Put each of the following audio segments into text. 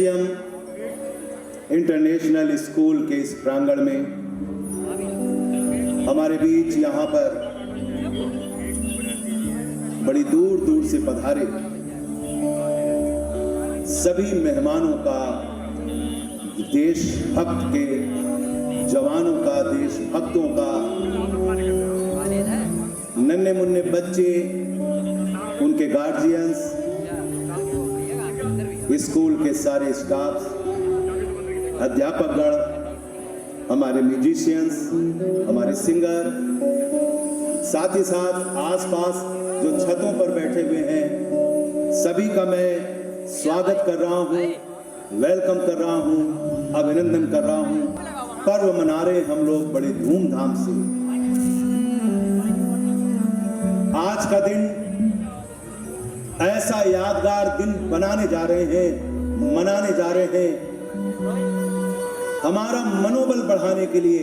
SGM international school के इस प्रांगण में हमारे बीच यहाँ पर बड़ी दूर दूर से पधारे सभी मेहमानों का, देशभक्त के जवानों का, देशभक्तों का, नन्हे मुन्ने बच्चे, उनके गार्जियंस, स्कूल के सारे स्टाफ, अध्यापकगण, हमारे म्यूजिशियंस, हमारे सिंगर, साथ ही साथ आसपास जो छतों पर बैठे हुए हैं, सभी का मैं स्वागत कर रहा हूं, वेलकम कर रहा हूं, अभिनंदन कर रहा हूं। पर्व मना रहे हम लोग बड़े धूमधाम से। आज का दिन ऐसा यादगार दिन बनाने जा रहे हैं, मनाने जा रहे हैं, हमारा मनोबल बढ़ाने के लिए।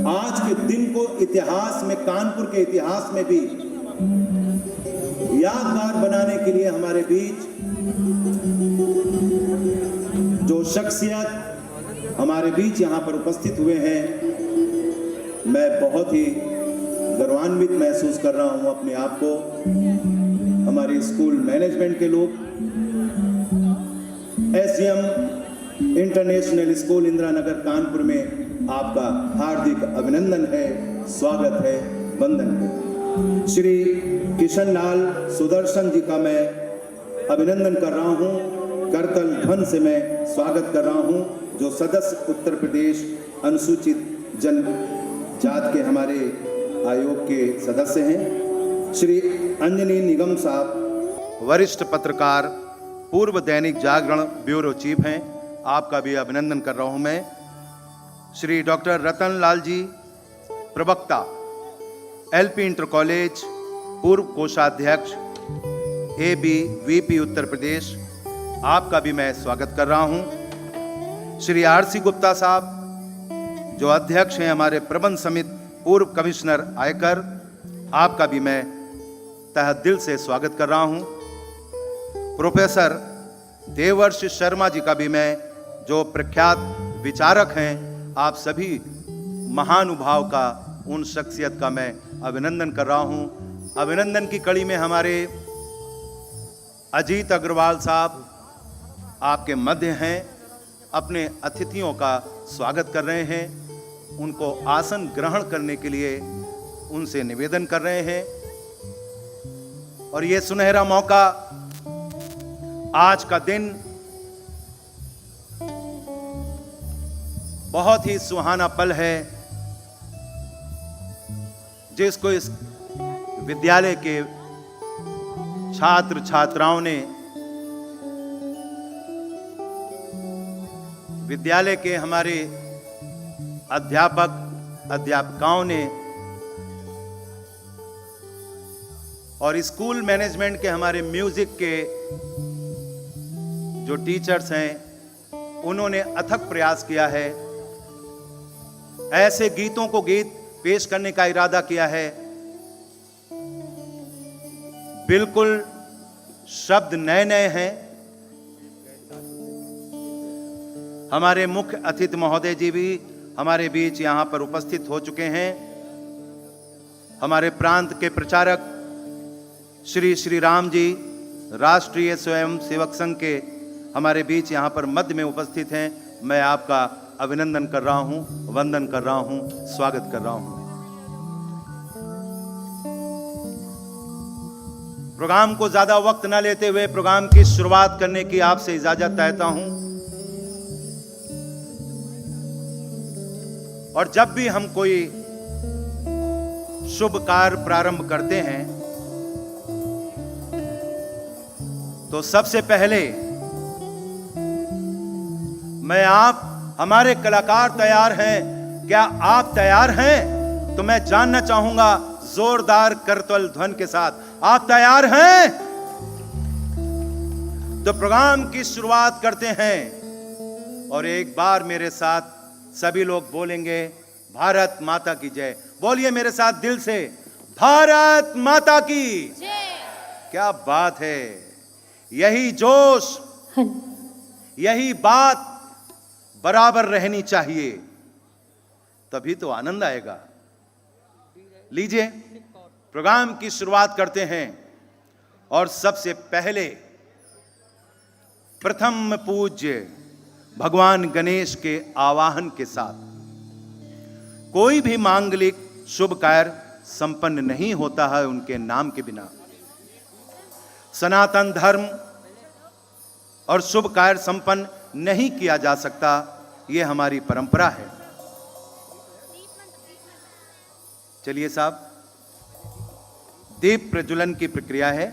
आज के दिन को इतिहास में, कानपुर के इतिहास में भी यादगार बनाने के लिए हमारे बीच जो शख्सियत हमारे बीच यहाँ पर उपस्थित हुए हैं, मैं बहुत ही गौरवान्वित महसूस कर रहा हूँ अपने आप को। हमारे स्कूल मैनेजमेंट के लोग, SGM international school Indira Nagar Kanpur में आपका हार्दिक अभिनंदन है, स्वागत है, वंदन है। श्री किशन लाल सुदर्शन जी का मैं अभिनंदन कर रहा हूँ, करतल ध्वन से मैं स्वागत कर रहा हूँ, जो सदस्य उत्तर प्रदेश अनुसूचित जनजाति के हमारे आयोग के सदस्य हैं। श्री अंजनी निगम साहब वरिष्ठ पत्रकार, पूर्व दैनिक जागरण ब्यूरो चीफ हैं, आपका भी अभिनंदन कर रहा हूं मैं। श्री डॉक्टर रतन लाल जी प्रवक्ता, एलपी इंटर कॉलेज, पूर्व कोषाध्यक्ष, एबी वीपी उत्तर प्रदेश, आपका भी मैं स्वागत कर रहा हूं। श्री आरसी गुप्ता साहब जो अध्यक्ष हैं हमारे प्रबंध समिति, पूर्व कमिश्नर आयकर, आपका भी मैं तहे दिल से स्वागत कर रहा हूं। प्रोफेसर देवर्षि शर्मा जी का भी मैं, जो प्रख्यात विचारक हैं, आप सभी महानुभाव का, उन शख्सियत का मैं अभिनंदन कर रहा हूं। अभिनंदन की कड़ी में हमारे अजीत अग्रवाल साहब आपके मध्य हैं, अपने अतिथियों का स्वागत कर रहे हैं, उनको आसन ग्रहण करने के लिए उनसे निवेदन कर रहे हैं। और ये सुनहरा मौका, आज का दिन बहुत ही सुहाना पल है, जिसको इस विद्यालय के छात्र छात्राओं ने, विद्यालय के हमारे अध्यापक अध्यापिकाओं ने और स्कूल मैनेजमेंट के हमारे म्यूजिक के जो टीचर्स हैं, उन्होंने अथक प्रयास किया है। ऐसे गीतों को गीत पेश करने का इरादा किया है, बिल्कुल शब्द नए नए हैं। हमारे मुख्य अतिथि महोदय जी भी हमारे बीच यहाँ पर उपस्थित हो चुके हैं। हमारे प्रांत के प्रचारक श्री राम जी, राष्ट्रीय स्वयं सेवक संघ के हमारे बीच यहाँ पर मध्य में उपस्थित हैं। मैं आपका अभिनंदन कर रहा हूँ, वंदन कर रहा हूँ, स्वागत कर रहा हूँ। प्रोग्राम को ज्यादा वक्त न लेते हुए प्रोग्राम की शुरुआत करने की आपसे इजाजत चाहता हूँ। और जब भी हम कोई शुभ कार्य प्रारंभ करते हैं, तो सबसे पहले हमारे कलाकार तैयार हैं, क्या आप तैयार हैं? तो मैं जानना चाहूंगा जोरदार करतल ध्वन के साथ, आप तैयार हैं? तो प्रोग्राम की शुरुआत करते हैं और एक बार मेरे साथ सभी लोग बोलेंगे भारत माता की जय। बोलिए मेरे साथ दिल से, भारत माता की जय। क्या बात है, यही जोश, यही बात बराबर रहनी चाहिए, तभी तो आनंद आएगा। लीजिए प्रोग्राम की शुरुआत करते हैं और सबसे पहले प्रथम पूज्य भगवान गणेश के आवाहन के साथ। कोई भी मांगलिक शुभ कार्य संपन्न नहीं होता है उनके नाम के बिना। सनातन धर्म और शुभ कार्य संपन्न नहीं किया जा सकता, यह हमारी परंपरा है। चलिए साहब, दीप प्रज्वलन की प्रक्रिया है।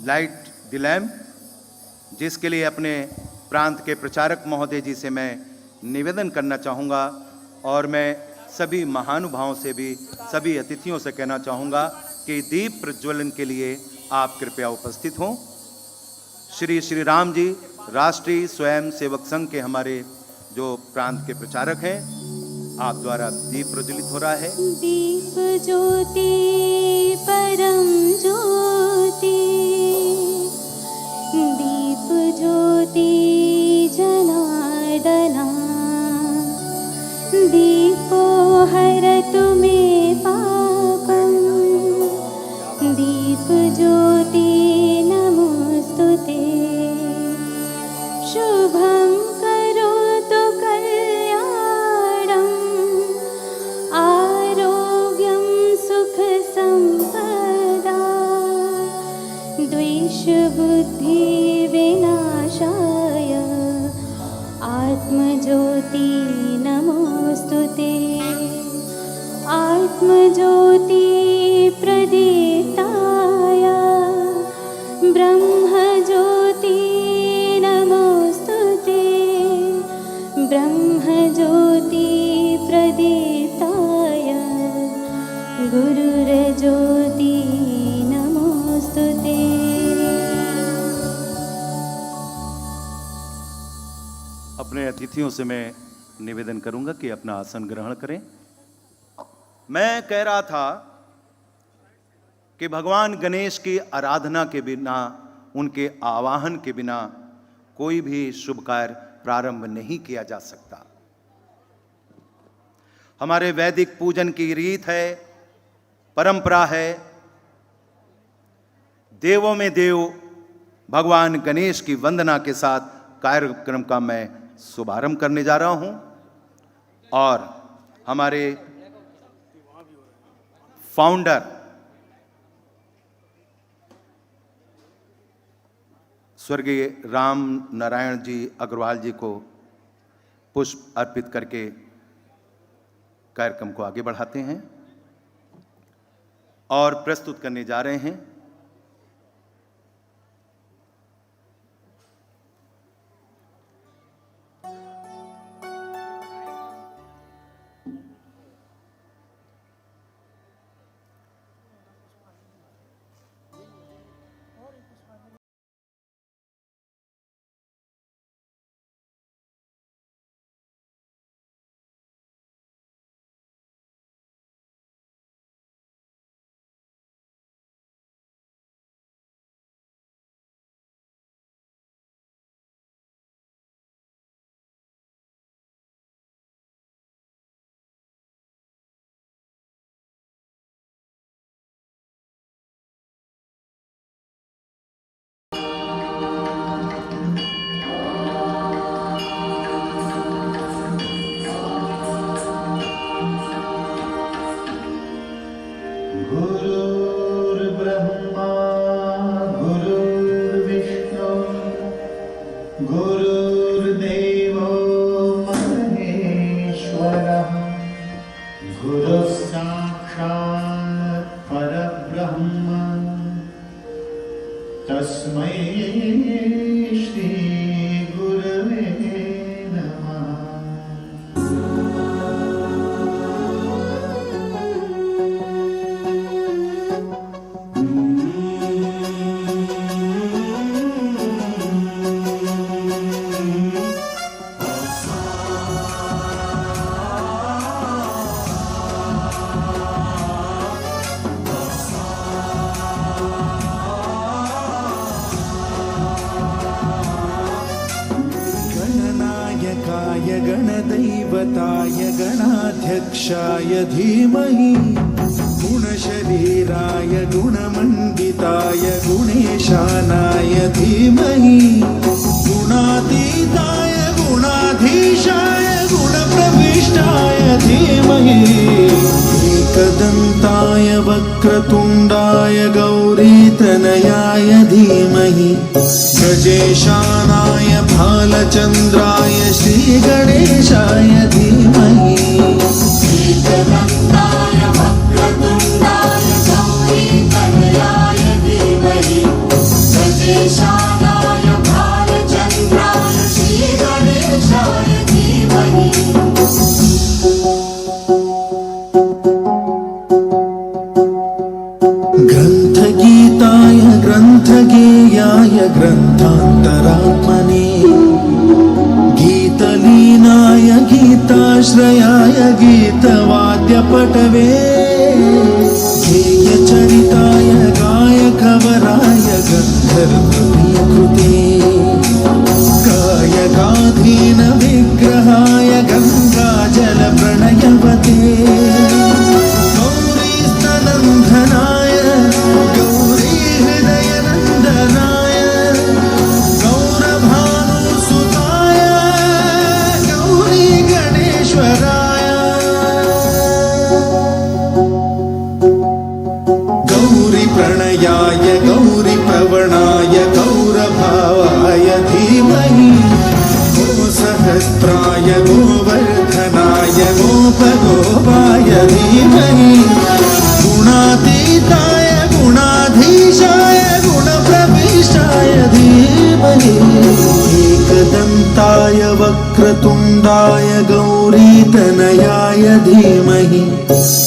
लाइट द लैम्प, जिसके लिए अपने प्रांत के प्रचारक महोदय जी से मैं निवेदन करना चाहूँगा और मैं सभी महानुभावों से भी, सभी अतिथियों से कहना चाहूँगा कि दीप प्रज्वलन के लिए आप कृपया उपस्थित हों। श्री श्री राम जी राष्ट्रीय स्वयं सेवक संघ के हमारे जो प्रांत के प्रचारक हैं, आप द्वारा दीप प्रज्वलित हो रहा है। दीप ज्योति परम ज्योति, दीप ज्योति जनार्दना, दीपो हरतु मे पापं, दीप ज्योति नमोस्तुते, शुभं करोतु कल्याणं, आरोग्यं सुख संपदा, द्वेष बुद्धि विनाशाय, आत्मज्योति नमोस्तुते, आत्मज्योति प्रदीप्ताय, ब्रह्मज्योति नमोस्तुते, ब्रह्मज्योति प्रदीप्ताय, गुरुर्ज्योति नमोस्तुते। अपने अतिथियों से मैं निवेदन करूंगा कि अपना आसन ग्रहण करें। मैं कह रहा था कि भगवान गणेश की आराधना के बिना, उनके आवाहन के बिना कोई भी शुभ कार्य प्रारंभ नहीं किया जा सकता। हमारे वैदिक पूजन की रीत है, परंपरा है। देवों में देव भगवान गणेश की वंदना के साथ कार्यक्रम का मैं शुभारंभ करने जा रहा हूं और हमारे फाउंडर स्वर्गीय राम नारायण जी अग्रवाल जी को पुष्प अर्पित करके कार्यक्रम को आगे बढ़ाते हैं और प्रस्तुत करने जा रहे हैं गणदैवताय गणाध्यक्षाय धीमहि गुणशरीराय गुणमण्डिताय गुणेशानाय धीमहि गुणातीताय गुणाधीशाय गुणप्रविष्टाय धीमहि एकदन्ताय वक्रतुण्डाय गौरीतनयाय धीमहि गजेशानाय भालचन्द्राय श्रीगणेशाय धीमहि एकदन्ताय वक्रतुण्डाय गौरीतनयाय धीमहि गजेशानाय भालचन्द्राय श्रीगणेशाय धीमहि ग्रन्थगीताय ग्रन्थगेयाय ग्रन्थान्तरात्मने गीतलीनाय गीताश्रयाय गीतवाद्यपटवे गेयचरिताय गायकवराय गन्धर्वप्रियकृते गायकाधीन विग्रहाय गङ्गाजलप्रणयवते गौरीस्तनन्दनाय गौरीहृदयनन्दनाय गौरभानुसुताय गौरीगणेश्वराय गौरीप्रणयाय गौरीप्रवणाय गौरभावाय धीमहि गोसहस्राय गोवर्धनाय गोपगोपाय धीमहि गुणातीताय गुणाधीशाय गुणप्रविष्टाय धीमहि एकदन्ताय वक्रतुण्डाय गौरीतनयाय धीमहि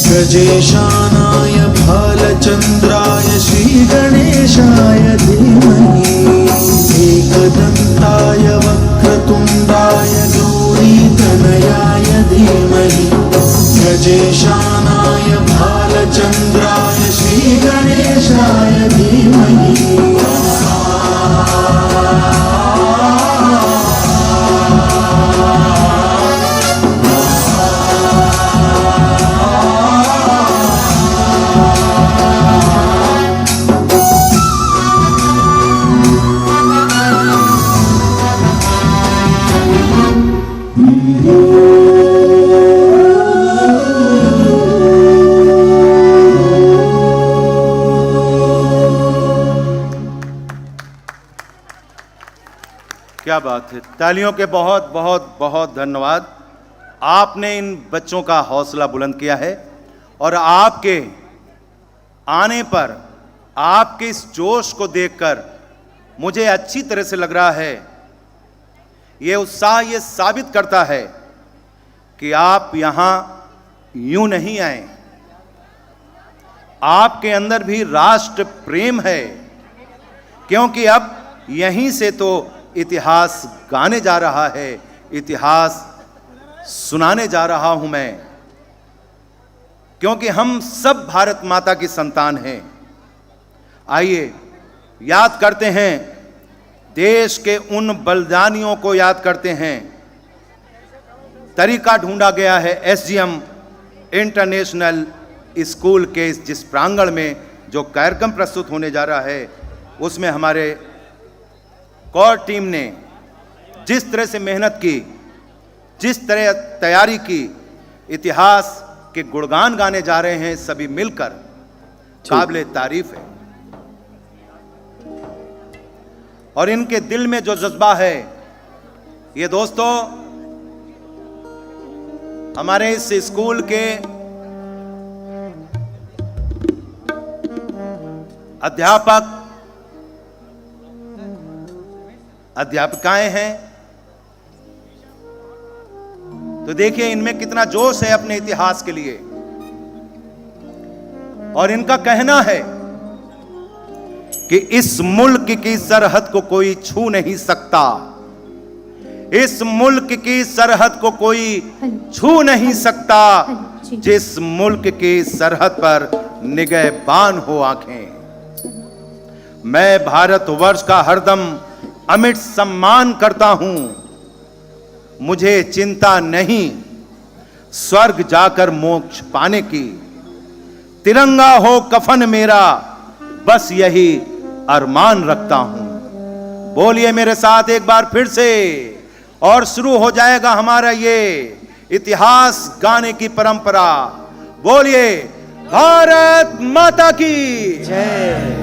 गजेशानाय भालचन्द्राय श्रीगणेशाय धीमहि एकदन्ताय वक्रतुण्डाय गौरीतनयाय धीमहि गजेशानाय भालचन्द्राय श्रीगणेशाय धीमहि क्या बात है। तालियों के बहुत बहुत बहुत धन्यवाद। आपने इन बच्चों का हौसला बुलंद किया है और आपके आने पर आपके इस जोश को देखकर मुझे अच्छी तरह से लग रहा है, ये उत्साह ये साबित करता है कि आप यहां यूं नहीं आए, आपके अंदर भी राष्ट्र प्रेम है, क्योंकि अब यहीं से तो इतिहास गाने जा रहा है, इतिहास सुनाने जा रहा हूं मैं, क्योंकि हम सब भारत माता की संतान हैं। आइए याद करते हैं, देश के उन बलिदानियों को याद करते हैं। तरीका ढूंढा गया है एसजीएम इंटरनेशनल स्कूल के जिस प्रांगण में जो कार्यक्रम प्रस्तुत होने जा रहा है, उसमें हमारे कोर टीम ने जिस तरह से मेहनत की, जिस तरह तैयारी की, इतिहास के गुणगान गाने जा रहे हैं सभी मिलकर, काबिले तारीफ है। और इनके दिल में जो जज्बा है, ये दोस्तों हमारे इस स्कूल के अध्यापक अध्यापिकाएं हैं, तो देखिए इनमें कितना जोश है अपने इतिहास के लिए। और इनका कहना है कि इस मुल्क की सरहद को कोई छू नहीं सकता, इस मुल्क की सरहद को कोई छू नहीं सकता, जिस मुल्क की सरहद पर निगहबान हो आंखें। मैं भारतवर्ष का हरदम अमिट सम्मान करता हूं, मुझे चिंता नहीं स्वर्ग जाकर मोक्ष पाने की। तिरंगा हो कफन मेरा, बस यही अरमान रखता हूं। बोलिए मेरे साथ एक बार फिर से, और शुरू हो जाएगा हमारा ये इतिहास गाने की परंपरा। बोलिए भारत माता की जय।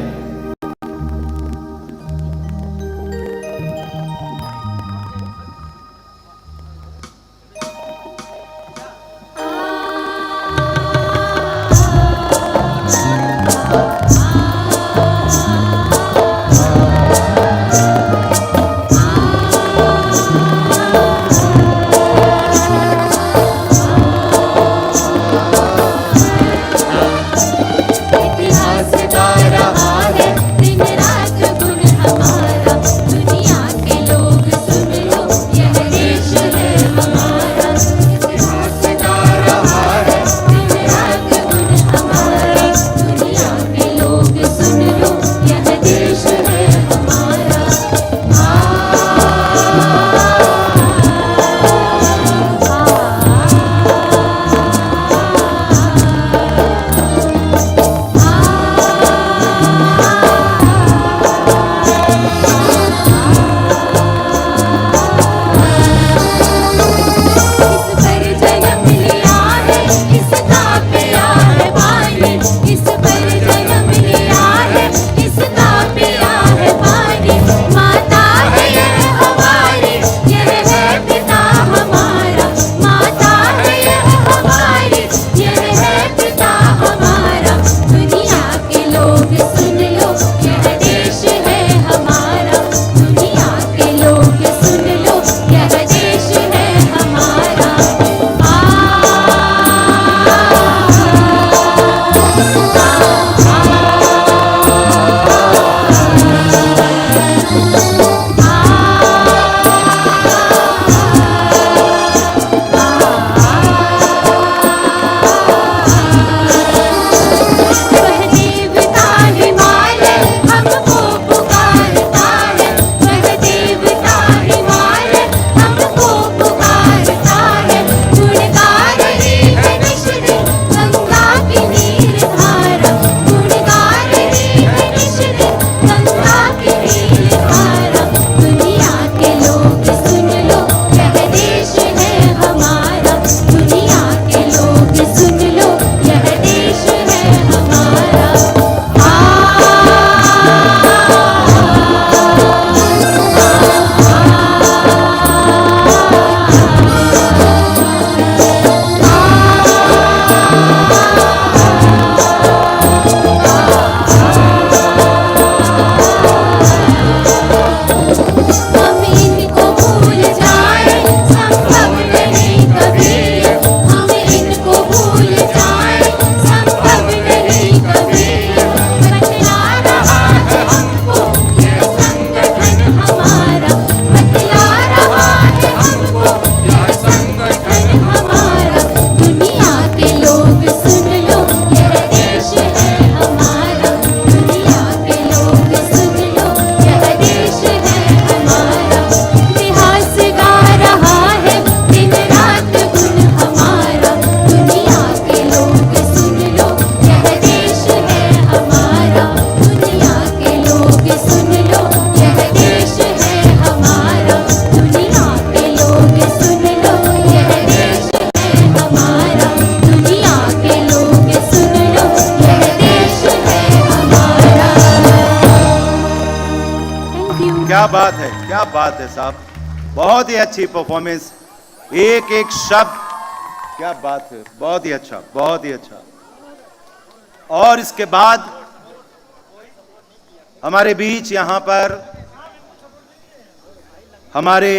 क्या बात है, क्या बात है साहब, बहुत ही अच्छी परफॉर्मेंस, एक एक शब्द, क्या बात है, बहुत ही अच्छा, बहुत ही अच्छा। और इसके बाद हमारे बीच यहां पर हमारे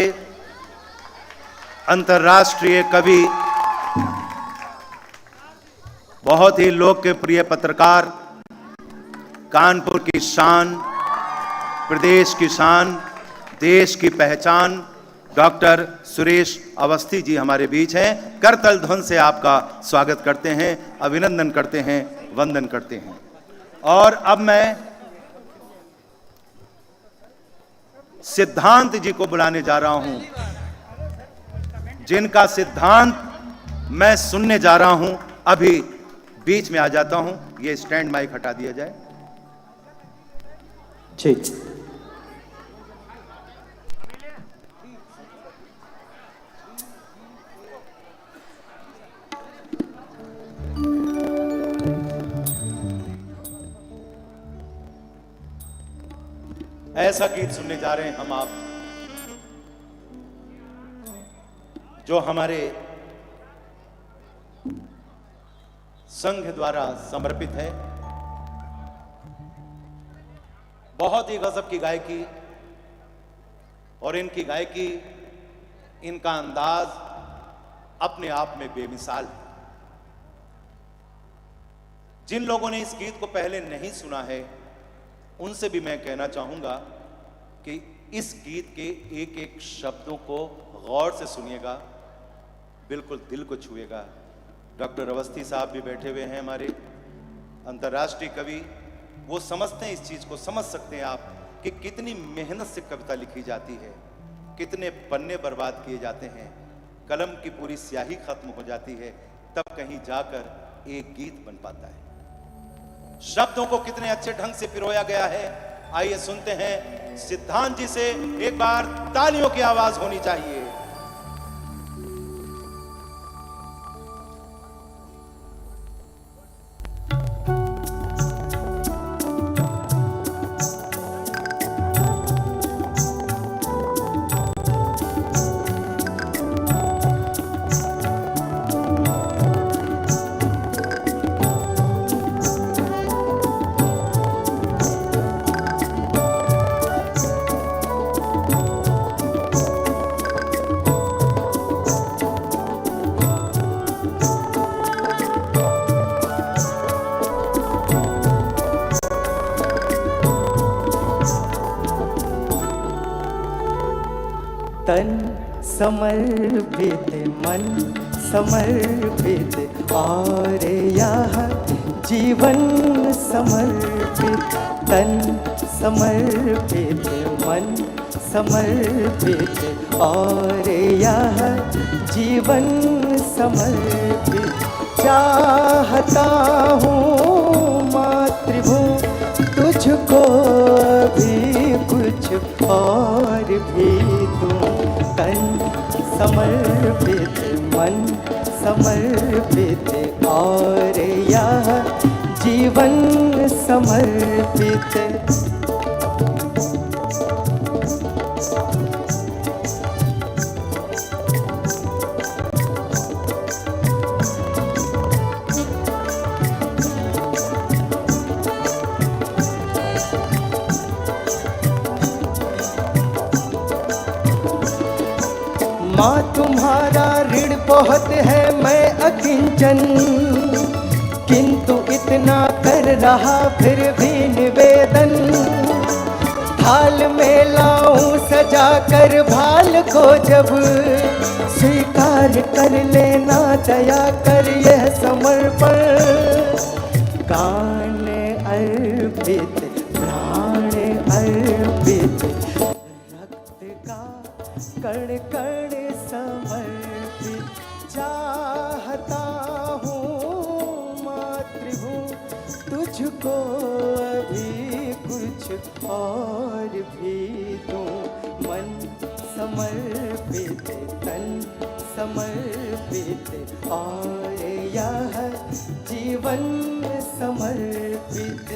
अंतर्राष्ट्रीय कवि, बहुत ही लोकप्रिय पत्रकार, कानपुर की शान, प्रदेश की शान, देश की पहचान, डॉक्टर सुरेश अवस्थी जी हमारे बीच हैं। करताल ध्वनि से आपका स्वागत करते हैं, अभिनंदन करते हैं, वंदन करते हैं। और अब मैं सिद्धांत जी को बुलाने जा रहा हूं। जिनका सिद्धांत मैं सुनने जा रहा हूं, अभी बीच में आ जाता हूं। ये स्टैंड माइक हटा दिया जाए। ठीक। ऐसा गीत सुनने जा रहे हैं हम आप, जो हमारे संघ द्वारा समर्पित है। बहुत ही गजब की गायकी, और इनकी गायकी, इनका अंदाज अपने आप में बेमिसाल है। जिन लोगों ने इस गीत को पहले नहीं सुना है, उनसे भी मैं कहना चाहूंगा कि इस गीत के एक एक शब्दों को गौर से सुनिएगा, बिल्कुल दिल को छुएगा। डॉक्टर अवस्थी साहब भी बैठे हुए हैं, हमारे अंतर्राष्ट्रीय कवि। वो समझते हैं इस चीज को, समझ सकते हैं आप कि कितनी मेहनत से कविता लिखी जाती है, कितने पन्ने बर्बाद किए जाते हैं, कलम की पूरी स्याही खत्म हो जाती है, तब कहीं जाकर एक गीत बन पाता है। शब्दों को कितने अच्छे ढंग से पिरोया गया है। आइए सुनते हैं सिद्धांत जी से। एक बार तालियों की आवाज होनी चाहिए। तन समर्पित, मन समर्पित, और यह जीवन समर्पित। तन समर्पित, मन समर्पित, और यह जीवन समर्पित। चाहता हूँ मातृभूमि तुझको भी कुछ और भी दूँ। तन समर्पित, मन समर्पित, और यह जीवन समर्पित। माँ तुम्हारा ऋण बहुत है, मैं अकिंचन, किंतु इतना कर रहा फिर भी निवेदन। थाल में लाऊं सजा कर भाल को, जब स्वीकार कर लेना दया कर यह समर्पण। कान अर्पित, प्राण अर्पित, रक्त का कण कण समर्पित। चाहता हूँ मातृभूमि तुझको अभी कुछ और भी दूँ। मन समर्पित, तन समर्पित, और यह जीवन समर्पित।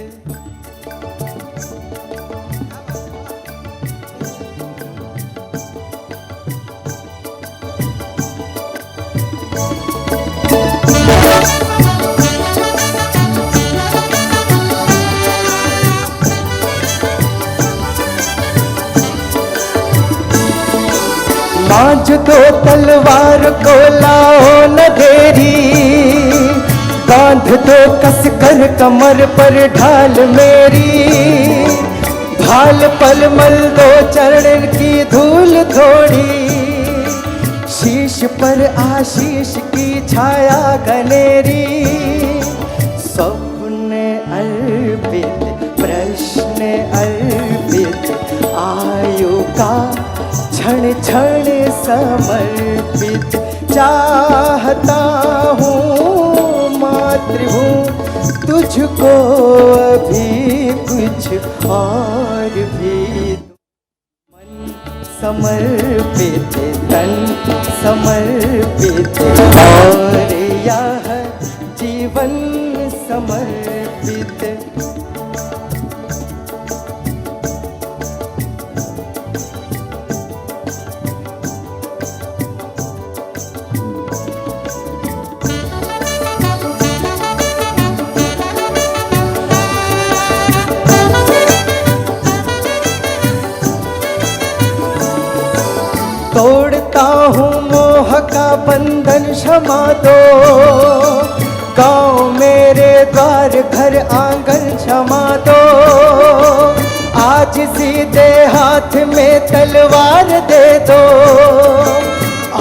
बांध दो तलवार को लाओ न देरी, बांध दो कस कर कमर पर ढाल मेरी। भाल पर मल दो चरण की धूल थोड़ी, शीश पर आशीष की छाया घनेरी। स्वप्न अर्पित, प्रश्न अर्पित, आयु का क्षण क्षण समर्पित चाहता हूँ मातृभूमि तुझको अभी कुछ और भी मन समर्पित तन समर्पित और यह जीवन समर्पित तोड़ता हूँ मोह का बंधन क्षमा दो गाँव मेरे द्वार घर आंगन क्षमा दो आज सीधे हाथ में तलवार दे दो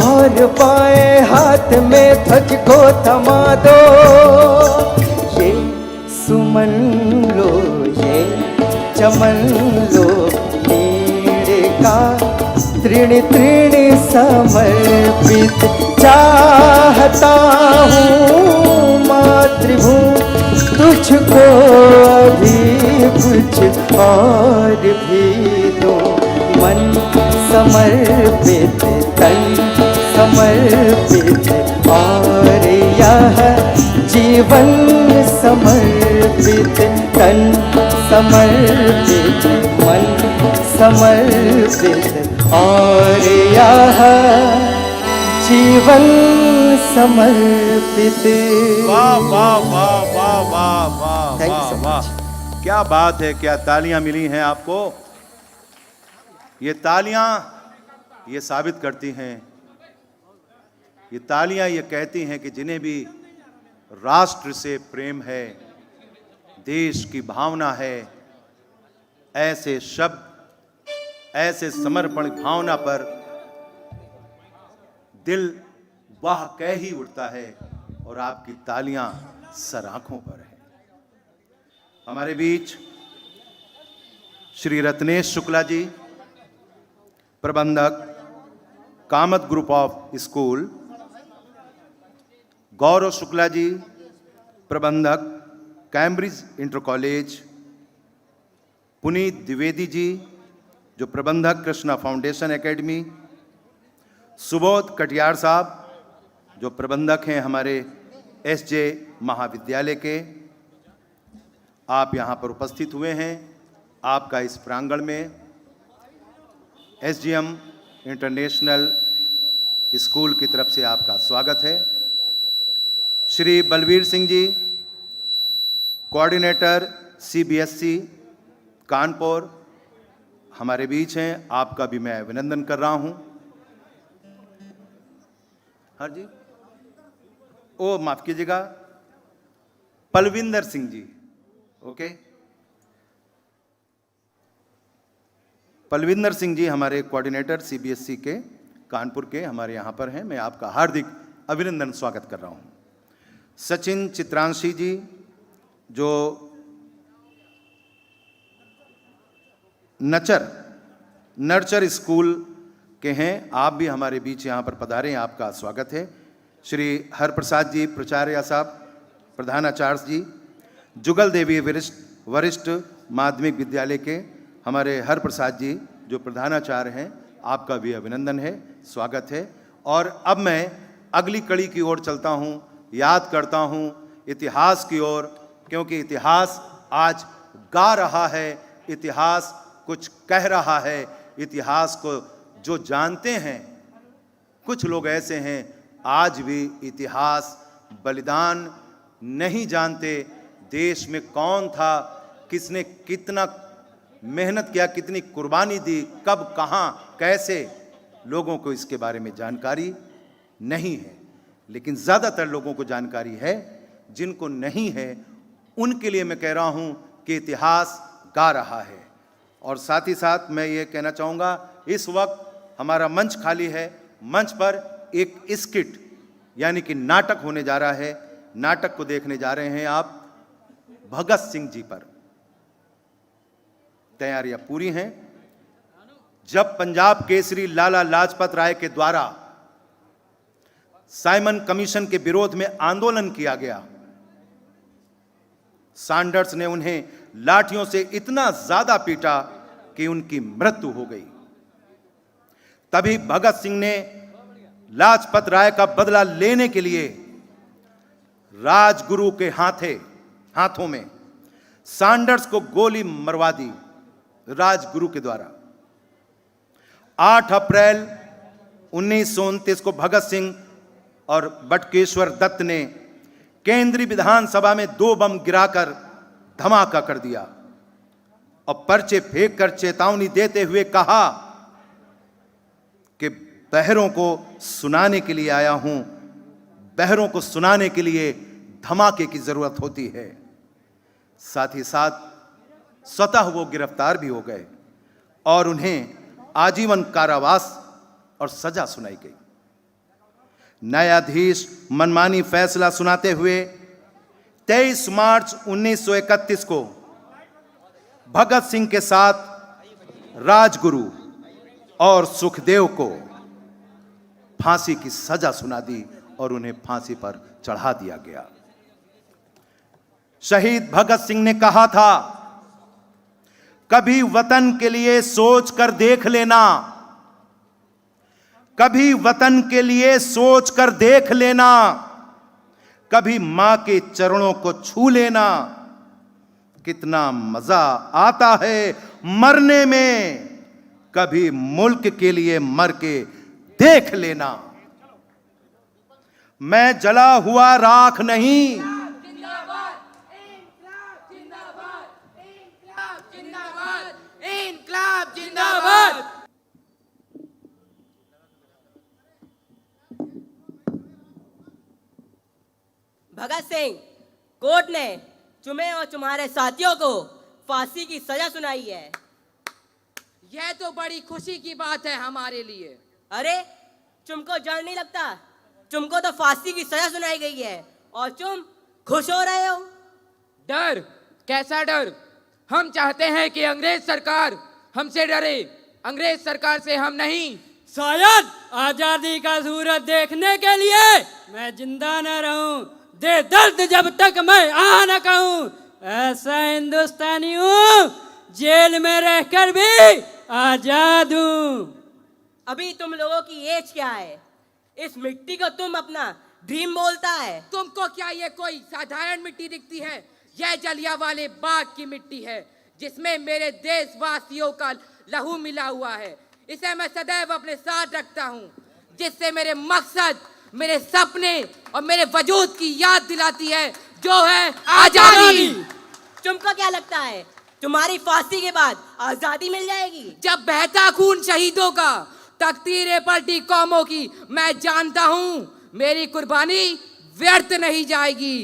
और बाएं हाथ में ध्वज को थमा दो ये सुमन लो ये चमन लो नीड़े का त्रिणी त्रिणी समर्पित चाहता हूँ मातृभूमि तुझको अभी कुछ और भी दो मन समर्पित तन समर्पित और यह जीवन समर्पित तन समर्पित मन समर्पित और यह जीवन समर्पित। वाह वाह वाह वाह वाह वाह Thank you so वाह much. वाह, क्या बात है, क्या तालियां मिली हैं आपको। ये तालियां ये साबित करती हैं, ये तालियां ये कहती हैं कि जिन्हें भी राष्ट्र से प्रेम है, देश की भावना है, ऐसे शब्द ऐसे समर्पण भावना पर दिल वाह कह ही उठता है और आपकी तालियां सराखों पर है। हमारे बीच श्री रत्नेश शुक्ला जी, प्रबंधक Kamat group of school, Gaurav Shukla ji, प्रबंधक Cambridge inter college, Puneet Dwivedi ji जो प्रबंधक कृष्णा फाउंडेशन एकेडमी, सुबोध कटियार साहब जो प्रबंधक हैं हमारे एसजे महाविद्यालय के। आप यहाँ पर उपस्थित हुए हैं। आपका इस प्रांगण में एसजीएम इंटरनेशनल स्कूल की तरफ से आपका स्वागत है। श्री बलवीर सिंह जी, कोऑर्डिनेटर सीबीएसई कानपुर, हमारे बीच हैं। आपका भी मैं अभिनंदन कर रहा हूं। हाँ जी, ओ माफ कीजिएगा, पलविंदर सिंह जी, ओके, पलविंदर सिंह जी हमारे कोऑर्डिनेटर सीबीएसई के कानपुर के हमारे यहाँ पर हैं। मैं आपका हार्दिक अभिनंदन स्वागत कर रहा हूँ। सचिन चित्रांशी जी जो नर्चर स्कूल के हैं, आप भी हमारे बीच यहाँ पर पधारे हैं, आपका स्वागत है। श्री हरप्रसाद जी प्राचार्य साहब, प्रधानाचार्य जी, जुगल देवी वरिष्ठ माध्यमिक विद्यालय के हमारे हरप्रसाद जी जो प्रधानाचार्य हैं, आपका भी अभिनंदन है, स्वागत है। और अब मैं अगली कड़ी की ओर चलता हूँ, याद करता हूँ इतिहास की ओर, क्योंकि इतिहास आज गा रहा है, इतिहास कुछ कह रहा है। इतिहास को जो जानते हैं, कुछ लोग ऐसे हैं आज भी इतिहास बलिदान नहीं जानते। देश में कौन था, किसने कितना मेहनत किया, कितनी कुर्बानी दी, कब कहाँ कैसे, लोगों को इसके बारे में जानकारी नहीं है। लेकिन ज़्यादातर लोगों को जानकारी है। जिनको नहीं है उनके लिए मैं कह रहा हूँ कि इतिहास गा रहा है। और साथ ही साथ मैं ये कहना चाहूँगा, इस वक्त हमारा मंच खाली है। मंच पर एक स्किट यानी कि नाटक होने जा रहा है। नाटक को देखने जा रहे हैं आप भगत सिंह जी पर। तैयारियां पूरी हैं। जब पंजाब केसरी लाला लाजपत राय के द्वारा साइमन कमीशन के विरोध में आंदोलन किया गया, सैंडर्स ने उन्हें लाठियों से इतना ज्यादा पीटा कि उनकी मृत्यु हो गई। तभी भगत सिंह ने लाजपत राय का बदला लेने के लिए राजगुरु के हाथों में सैंडर्स को गोली मरवा दी राजगुरु के द्वारा। 8 अप्रैल 1929 को भगत सिंह और बटुकेश्वर दत्त ने केंद्रीय विधानसभा में 2 बम गिराकर धमाका कर दिया और पर्चे फेंक कर चेतावनी देते हुए कहा कि बहरों को सुनाने के लिए आया हूं, बहरों को सुनाने के लिए धमाके की जरूरत होती है। साथ ही साथ स्वतः वो गिरफ्तार भी हो गए और उन्हें आजीवन कारावास और सजा सुनाई गई। न्यायाधीश मनमानी फैसला सुनाते हुए 23 मार्च 1931 को भगत सिंह के साथ राजगुरु और सुखदेव को फांसी की सजा सुना दी और उन्हें फांसी पर चढ़ा दिया गया। शहीद भगत सिंह ने कहा था, कभी वतन के लिए सोच कर देख लेना, कभी वतन के लिए सोच कर देख लेना, कभी मां के चरणों को छू लेना, कितना मजा आता है मरने में, कभी मुल्क के लिए मर के देख लेना। मैं जला हुआ राख नहीं, जिंदाबाद इंकलाब, जिंदाबाद इंकलाब, जिंदाबाद इंकलाब, जिंदाबाद। भगत सिंह, कोर्ट ने तुम्हें और तुम्हारे साथियों को फांसी की सजा सुनाई है। यह तो बड़ी खुशी की बात है हमारे लिए। अरे तुमको डर नहीं लगता? तुमको तो फांसी की सजा सुनाई गई है और तुम खुश हो रहे हो। डर? कैसा डर? हम चाहते हैं कि अंग्रेज सरकार हमसे डरे, अंग्रेज सरकार से हम नहीं। शायद आजादी का सूरज देखने के लिए मैं जिंदा न रहूं, दे दर्द जब तक मैं आ न कहूं। ऐसा हिंदुस्तानी हूं, जेल में रहकर भी आजाद हूं। अभी तुम लोगों की एज क्या है? इस मिट्टी को तुम अपना ड्रीम बोलता है। तुमको क्या ये कोई साधारण मिट्टी दिखती है? यह जलियांवाले बाग की मिट्टी है जिसमें मेरे देशवासियों का लहू मिला हुआ है। इसे मैं सदैव अपने साथ रखता हूँ, जिससे मेरे मकसद, मेरे सपने और मेरे वजूद की याद दिलाती है, जो है आजादी। तुमको क्या लगता है तुम्हारी फांसी के बाद आजादी मिल जाएगी? जब बहता खून शहीदों का, तकदीरें पलटी कौमों की, मैं जानता हूँ मेरी कुर्बानी व्यर्थ नहीं जाएगी।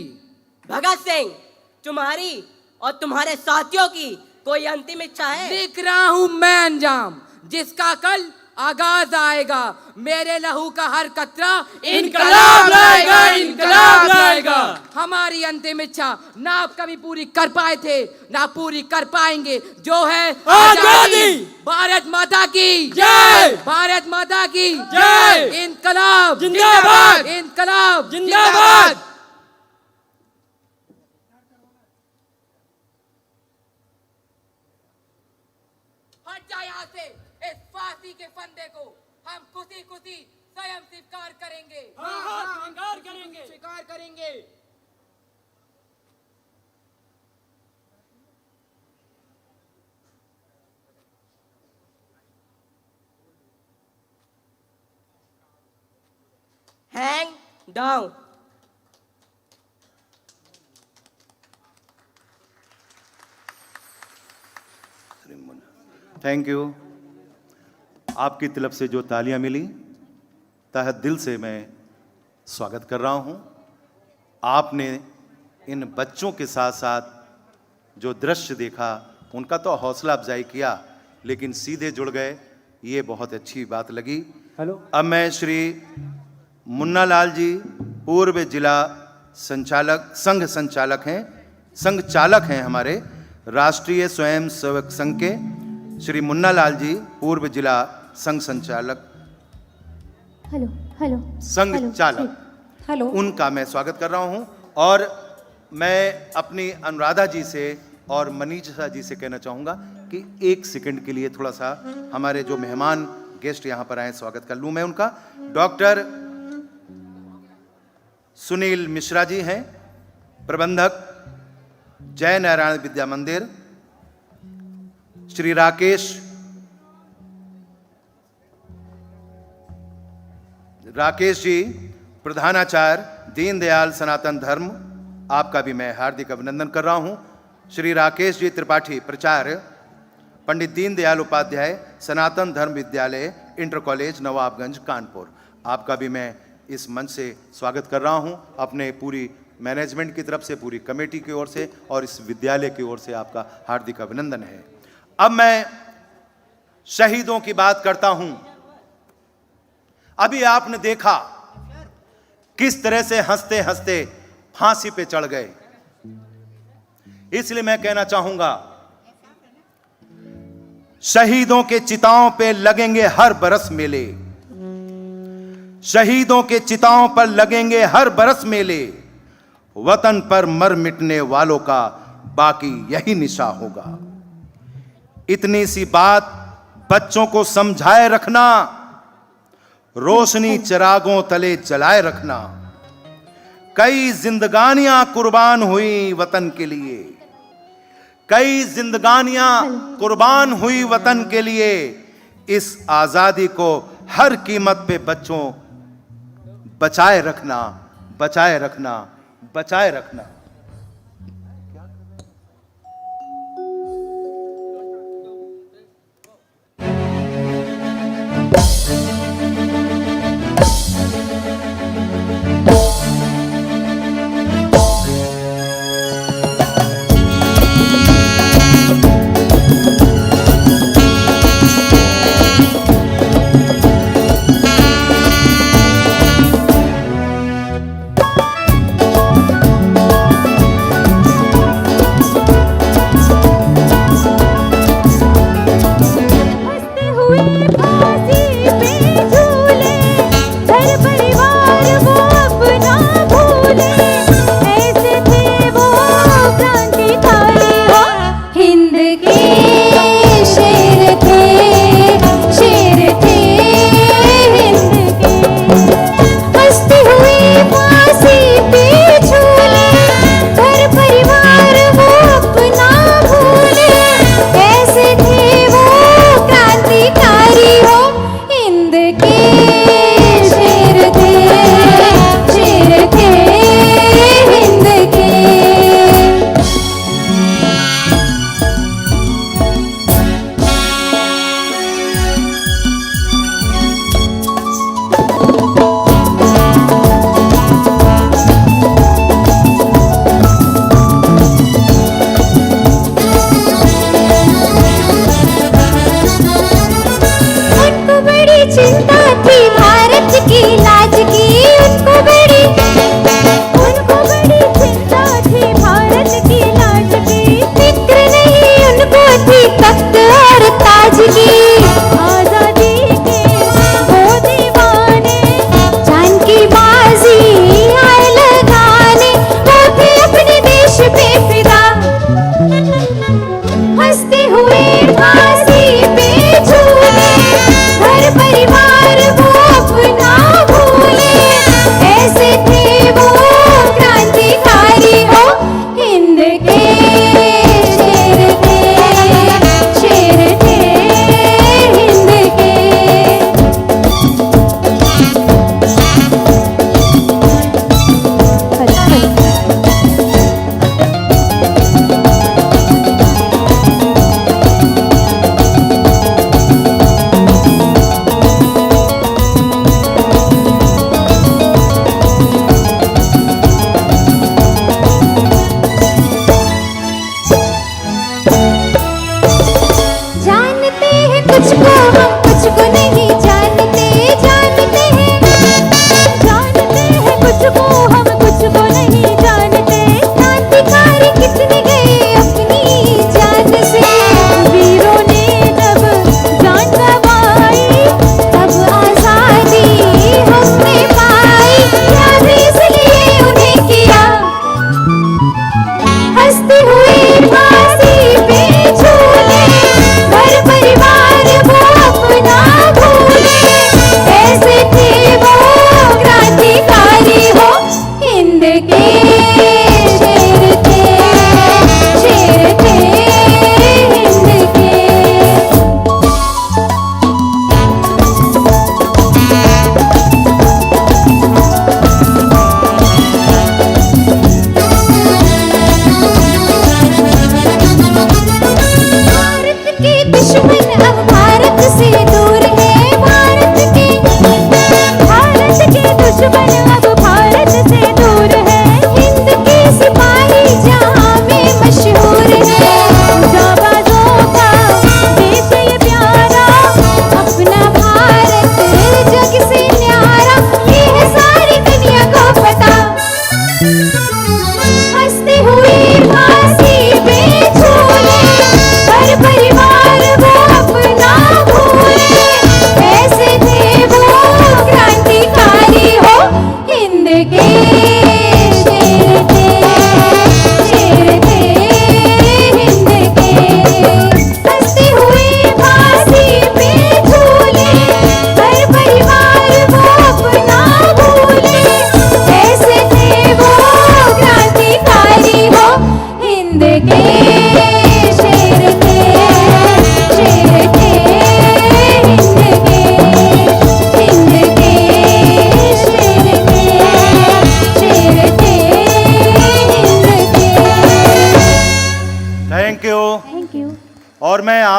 भगत सिंह, तुम्हारी और तुम्हारे साथियों की कोई अंतिम इच्छा है? लिख रहा हूँ मैं अंजाम, जिसका कल आगाज आएगा। मेरे लहू का हर कतरा इनकलाब लाएगा, इनकलाब लाएगा। हमारी अंतिम इच्छा ना आप कभी पूरी कर पाए थे, ना पूरी कर पाएंगे, जो है आजादी। भारत माता की जय, भारत माता की जय। इनकलाब जिंदाबाद, इनकलाब जिंदाबाद। हट जा यहाँ से। इस फांसी के फंदे को हम खुशी खुशी स्वयं स्वीकार करेंगे। स्वीकार करेंगे, स्वीकार करेंगे। Hang down. Thank you. आपकी तरफ से जो तालियां मिली, तहे दिल से मैं स्वागत कर रहा हूं। आपने इन बच्चों के साथ साथ जो दृश्य देखा, उनका तो हौसला अफजाई किया, लेकिन सीधे जुड़ गए, ये बहुत अच्छी बात लगी। हेलो। अब मैं श्री मुन्ना लाल जी, पूर्व जिला संचालक, संघ संचालक हैं, संघ चालक हैं हमारे राष्ट्रीय स्वयं सेवक संघ के, श्री मुन्ना लाल जी, पूर्व जिला संघ संचालक, हेलो हेलो संघ हेलो, चालक, हेलो। उनका मैं स्वागत कर रहा हूं। और मैं अपनी अनुराधा जी से और मनीषा जी से कहना चाहूंगा कि एक सेकंड के लिए थोड़ा सा हमारे जो मेहमान गेस्ट यहां पर आए स्वागत कर लूं मैं उनका। डॉक्टर सुनील मिश्रा जी हैं, प्रबंधक जय नारायण विद्या मंदिर। श्री राकेश जी, प्रधानाचार्य दीनदयाल सनातन धर्म, आपका भी मैं हार्दिक अभिनंदन कर रहा हूं। श्री राकेश जी त्रिपाठी, प्राचार्य पंडित दीनदयाल उपाध्याय सनातन धर्म विद्यालय इंटर कॉलेज नवाबगंज कानपुर, आपका भी मैं इस मंच से स्वागत कर रहा हूं। अपने पूरी मैनेजमेंट की तरफ से, पूरी कमेटी की ओर से और इस विद्यालय की ओर से आपका हार्दिक अभिनंदन है। अब मैं शहीदों की बात करता हूं। अभी आपने देखा किस तरह से हंसते हंसते फांसी पे चढ़ गए। इसलिए मैं कहना चाहूंगा, शहीदों के चिताओं पे लगेंगे हर बरस मेले, शहीदों के चिताओं पर लगेंगे हर बरस मेले, वतन पर मर मिटने वालों का बाकी यही निशा होगा। इतनी सी बात बच्चों को समझाए रखना, रोशनी चिरागों तले जलाए रखना। कई जिंदगानियां कुर्बान हुई वतन के लिए, कई जिंदगानियां कुर्बान हुई वतन के लिए। इस आजादी को हर कीमत पे बच्चों बचाए रखना, बचाए रखना, बचाए रखना।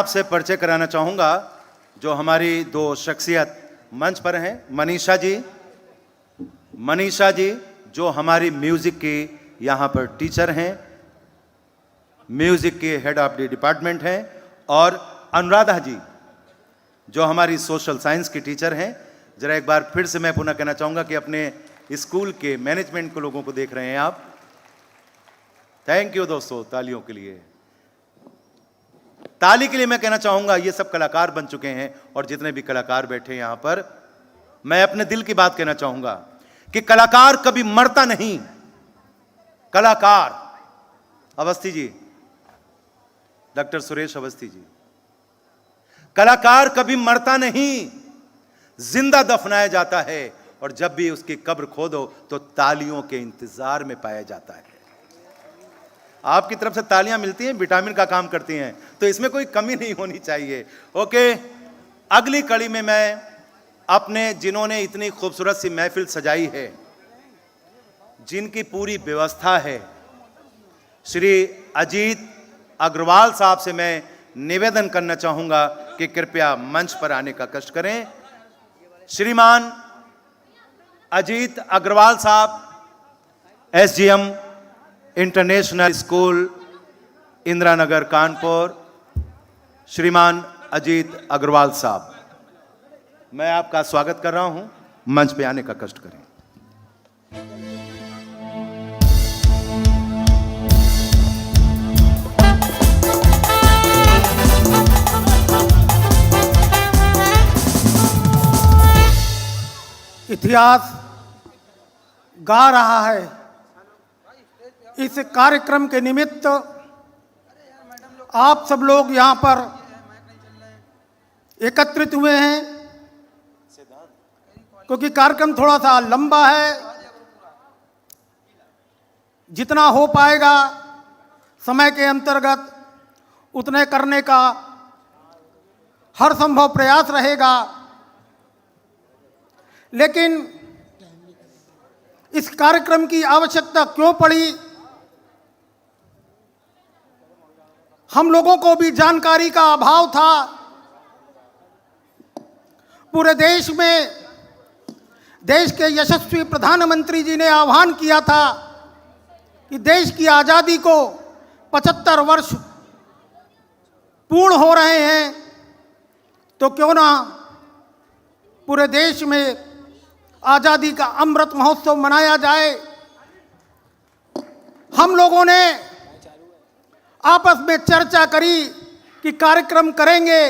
आपसे परिचय कराना चाहूँगा जो हमारी दो शख्सियत मंच पर हैं। मनीषा जी जो हमारी म्यूज़िक की यहाँ पर टीचर हैं, म्यूज़िक के हेड ऑफ द डिपार्टमेंट हैं, और अनुराधा जी जो हमारी सोशल साइंस की टीचर हैं। जरा एक बार फिर से मैं पुनः कहना चाहूँगा कि अपने स्कूल के मैनेजमेंट को लोगों को देख रहे हैं आप। थैंक यू दोस्तों, तालियों के लिए, ताली के लिए मैं कहना चाहूँगा ये सब कलाकार बन चुके हैं। और जितने भी कलाकार बैठे हैं यहाँ पर, मैं अपने दिल की बात कहना चाहूँगा कि कलाकार कभी मरता नहीं। कलाकार, अवस्थी जी, डॉक्टर सुरेश अवस्थी जी, कलाकार कभी मरता नहीं, जिंदा दफनाया जाता है। और जब भी उसकी कब्र खोदो तो तालियों के इंतजार में पाया जाता है। आपकी तरफ से तालियां मिलती हैं, विटामिन का काम करती हैं, तो इसमें कोई कमी नहीं होनी चाहिए। ओके, अगली कड़ी में मैं अपने जिन्होंने इतनी खूबसूरत सी महफिल सजाई है, जिनकी पूरी व्यवस्था है, श्री अजीत अग्रवाल साहब से मैं निवेदन करना चाहूंगा कि कृपया मंच पर आने का कष्ट करें। श्रीमान अजीत अग्रवाल साहब, SGM international school Indira Nagar Kanpur, श्रीमान अजीत अग्रवाल साहब, मैं आपका स्वागत कर रहा हूं। मंच पे आने का कष्ट करें। इतिहास गा रहा है। इस कार्यक्रम के निमित्त आप सब लोग यहाँ पर एकत्रित हुए हैं, क्योंकि कार्यक्रम थोड़ा सा लंबा है। जितना हो पाएगा समय के अंतर्गत उतने करने का हर संभव प्रयास रहेगा, लेकिन इस कार्यक्रम की आवश्यकता क्यों पड़ी, हम लोगों को भी जानकारी का अभाव था। पूरे देश में देश के यशस्वी प्रधानमंत्री जी ने आह्वान किया था कि देश की आज़ादी को 75 वर्ष पूर्ण हो रहे हैं, तो क्यों ना पूरे देश में आज़ादी का अमृत महोत्सव मनाया जाए। हम लोगों ने आपस में चर्चा करी कि कार्यक्रम करेंगे,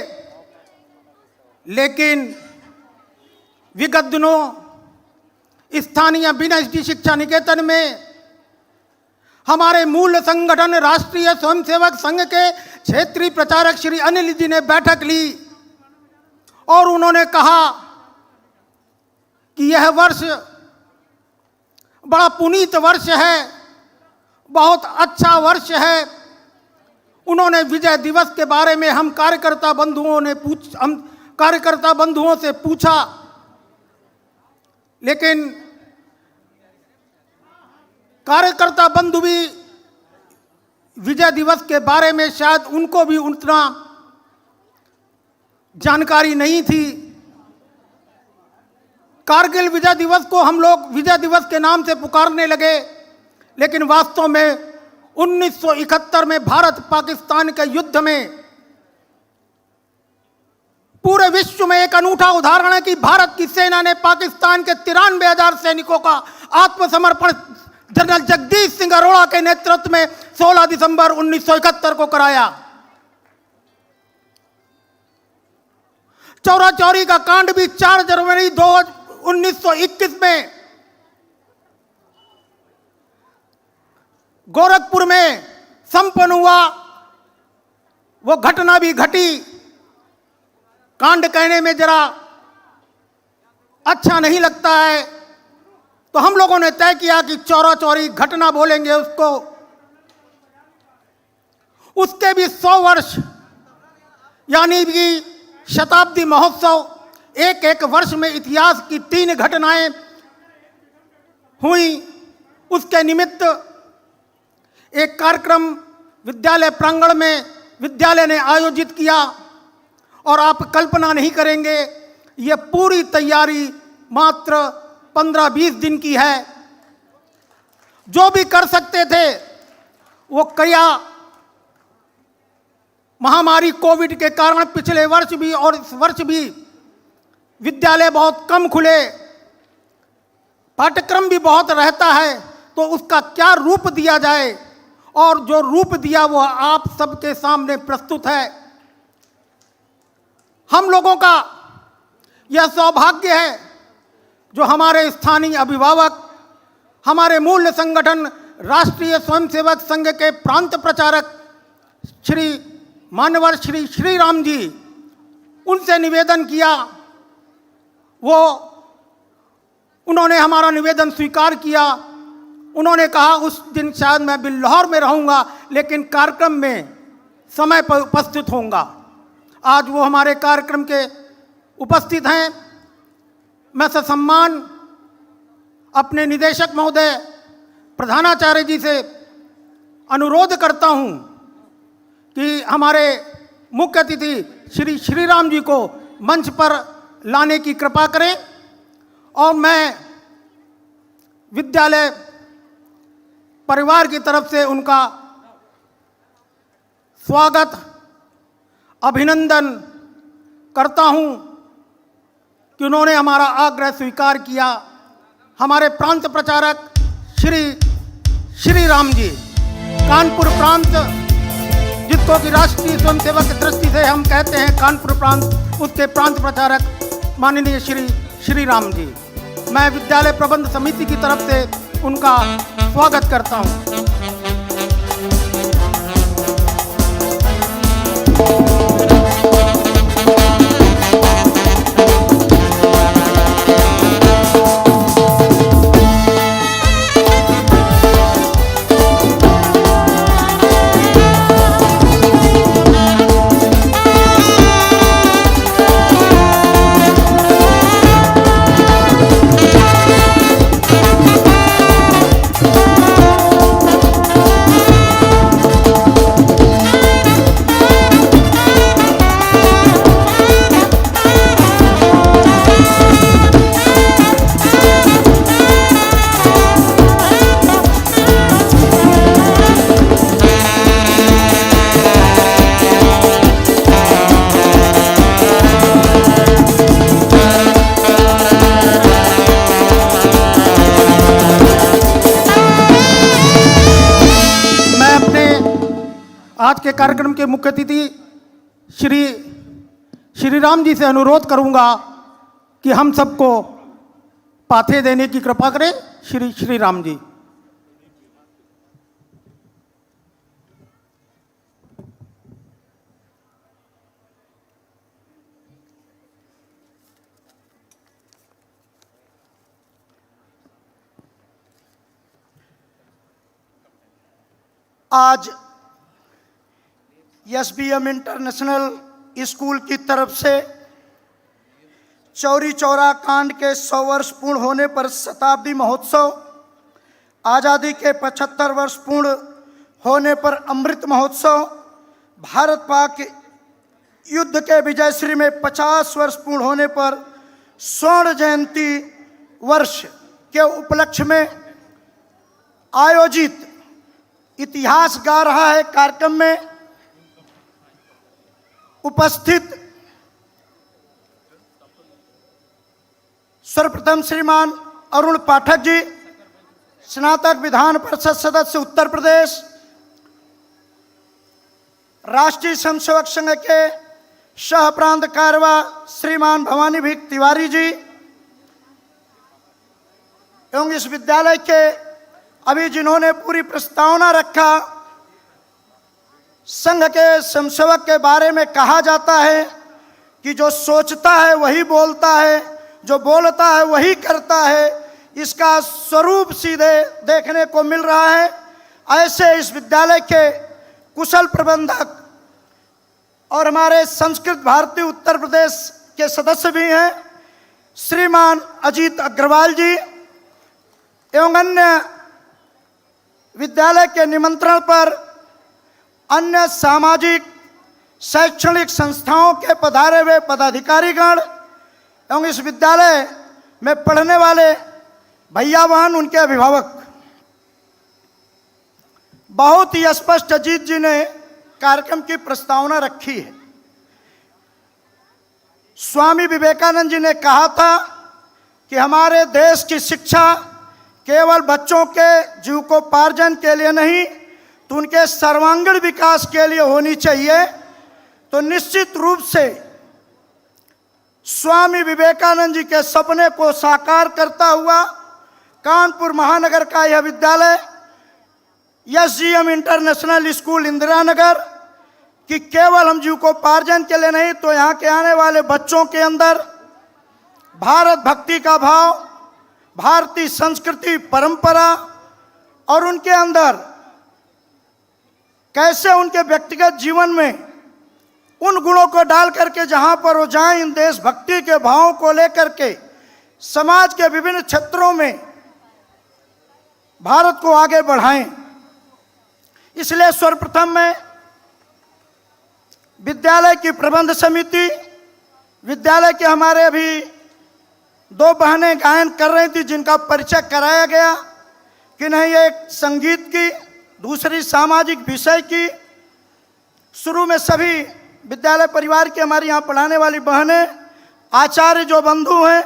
लेकिन विगत दिनों स्थानीय बीएनएसडी शिक्षा निकेतन में हमारे मूल संगठन राष्ट्रीय स्वयंसेवक संघ के क्षेत्रीय प्रचारक श्री अनिल जी ने बैठक ली और उन्होंने कहा कि यह वर्ष बड़ा पुनीत वर्ष है, बहुत अच्छा वर्ष है। उन्होंने विजय दिवस के बारे में हम कार्यकर्ता बंधुओं से पूछा, लेकिन कार्यकर्ता बंधु भी विजय दिवस के बारे में शायद उनको भी उतना जानकारी नहीं थी। कारगिल विजय दिवस को हम लोग विजय दिवस के नाम से पुकारने लगे, लेकिन वास्तव में 1971 में भारत पाकिस्तान के युद्ध में पूरे विश्व में एक अनूठा उदाहरण है कि भारत की सेना ने पाकिस्तान के 93,000 सैनिकों का आत्मसमर्पण जनरल जगदीश सिंह अरोड़ा के नेतृत्व में 16 दिसंबर 1971 को कराया। चौरा चौरी का कांड भी 4 जनवरी 1921 में गोरखपुर में संपन्न हुआ। वो घटना भी घटी। कांड कहने में जरा अच्छा नहीं लगता है, तो हम लोगों ने तय किया कि चौरा चौरी घटना बोलेंगे उसको। उसके भी 100 वर्ष यानी कि शताब्दी महोत्सव, एक एक वर्ष में इतिहास की 3 घटनाएं हुई। उसके निमित्त एक कार्यक्रम विद्यालय प्रांगण में विद्यालय ने आयोजित किया। और आप कल्पना नहीं करेंगे, ये पूरी तैयारी मात्र 15-20 दिन की है। जो भी कर सकते थे वो किया। महामारी कोविड के कारण पिछले वर्ष भी और इस वर्ष भी विद्यालय बहुत कम खुले, पाठ्यक्रम भी बहुत रहता है, तो उसका क्या रूप दिया जाए, और जो रूप दिया वो आप सबके सामने प्रस्तुत है। हम लोगों का यह सौभाग्य है जो हमारे स्थानीय अभिभावक, हमारे मूल संगठन राष्ट्रीय स्वयंसेवक संघ के प्रांत प्रचारक श्री मान्यवर श्री श्री राम जी, उनसे निवेदन किया, उन्होंने हमारा निवेदन स्वीकार किया। उन्होंने कहा उस दिन शायद मैं बिल्लौर में रहूंगा, लेकिन कार्यक्रम में समय पर उपस्थित होऊंगा। आज वो हमारे कार्यक्रम के उपस्थित हैं। मैं ससम्मान अपने निदेशक महोदय प्रधानाचार्य जी से अनुरोध करता हूं कि हमारे मुख्य अतिथि श्री श्री राम जी को मंच पर लाने की कृपा करें, और मैं विद्यालय परिवार की तरफ से उनका स्वागत, अभिनंदन करता हूं कि उन्होंने हमारा आग्रह स्वीकार किया। हमारे प्रांत प्रचारक श्री श्री राम जी, कानपुर प्रांत, जिसको कि राष्ट्रीय स्वयंसेवक की दृष्टि से हम कहते हैं कानपुर प्रांत, उसके प्रांत प्रचारक माननीय श्री श्री राम जी, मैं विद्यालय प्रबंध समिति की तरफ से उनका स्वागत करता हूं। आज के कार्यक्रम के मुख्य अतिथि श्री श्री राम जी से अनुरोध करूंगा कि हम सबको पाथे देने की कृपा करें। श्री श्री राम जी। आज एसबीएम इंटरनेशनल स्कूल की तरफ से चौरी चौरा कांड के 100 वर्ष पूर्ण होने पर शताब्दी महोत्सव, आज़ादी के 75 वर्ष पूर्ण होने पर अमृत महोत्सव, भारत पाक युद्ध के विजयश्री में 50 वर्ष पूर्ण होने पर स्वर्ण जयंती वर्ष के उपलक्ष्य में आयोजित इतिहास गा रहा है कार्यक्रम में उपस्थित सर्वप्रथम श्रीमान अरुण पाठक जी, स्नातक विधान परिषद सदस्य उत्तर प्रदेश, राष्ट्रीय स्वयंसेवक संघ के सह प्रांत कार्यवाह श्रीमान भवानी भिक तिवारी जी, एवं इस विद्यालय के अभी जिन्होंने पूरी प्रस्तावना रखा, संघ के स्वयंसेवक के बारे में कहा जाता है कि जो सोचता है वही बोलता है, जो बोलता है वही करता है। इसका स्वरूप सीधे देखने को मिल रहा है। ऐसे इस विद्यालय के कुशल प्रबंधक और हमारे संस्कृत भारती उत्तर प्रदेश के सदस्य भी हैं श्रीमान अजीत अग्रवाल जी, एवं अन्य विद्यालय के निमंत्रण पर अन्य सामाजिक शैक्षणिक संस्थाओं के पधारे हुए पदाधिकारीगण एवं इस विद्यालय में पढ़ने वाले भैया बहन, उनके अभिभावक, बहुत ही स्पष्ट अजीत जी ने कार्यक्रम की प्रस्तावना रखी है। स्वामी विवेकानंद जी ने कहा था कि हमारे देश की शिक्षा केवल बच्चों के जीविकोपार्जन के लिए नहीं, तो उनके सर्वांगीण विकास के लिए होनी चाहिए। तो निश्चित रूप से स्वामी विवेकानंद जी के सपने को साकार करता हुआ कानपुर महानगर का यह विद्यालय SGM international school Indira Nagar कि केवल हम जीविकोपार्जन के लिए नहीं, तो यहाँ के आने वाले बच्चों के अंदर भारत भक्ति का भाव, भारतीय संस्कृति परंपरा और उनके अंदर कैसे उनके व्यक्तिगत जीवन में उन गुणों को डाल करके जहाँ पर वो जाएं, इन देशभक्ति के भावों को लेकर के समाज के विभिन्न क्षेत्रों में भारत को आगे बढ़ाएं। इसलिए सर्वप्रथम मैं विद्यालय की प्रबंध समिति, विद्यालय के हमारे अभी 2 बहनें गायन कर रही थी जिनका परिचय कराया गया कि नहीं, एक संगीत की, दूसरी सामाजिक विषय की। शुरू में सभी विद्यालय परिवार की हमारी यहाँ पढ़ाने वाली बहनें, आचार्य जो बंधु हैं,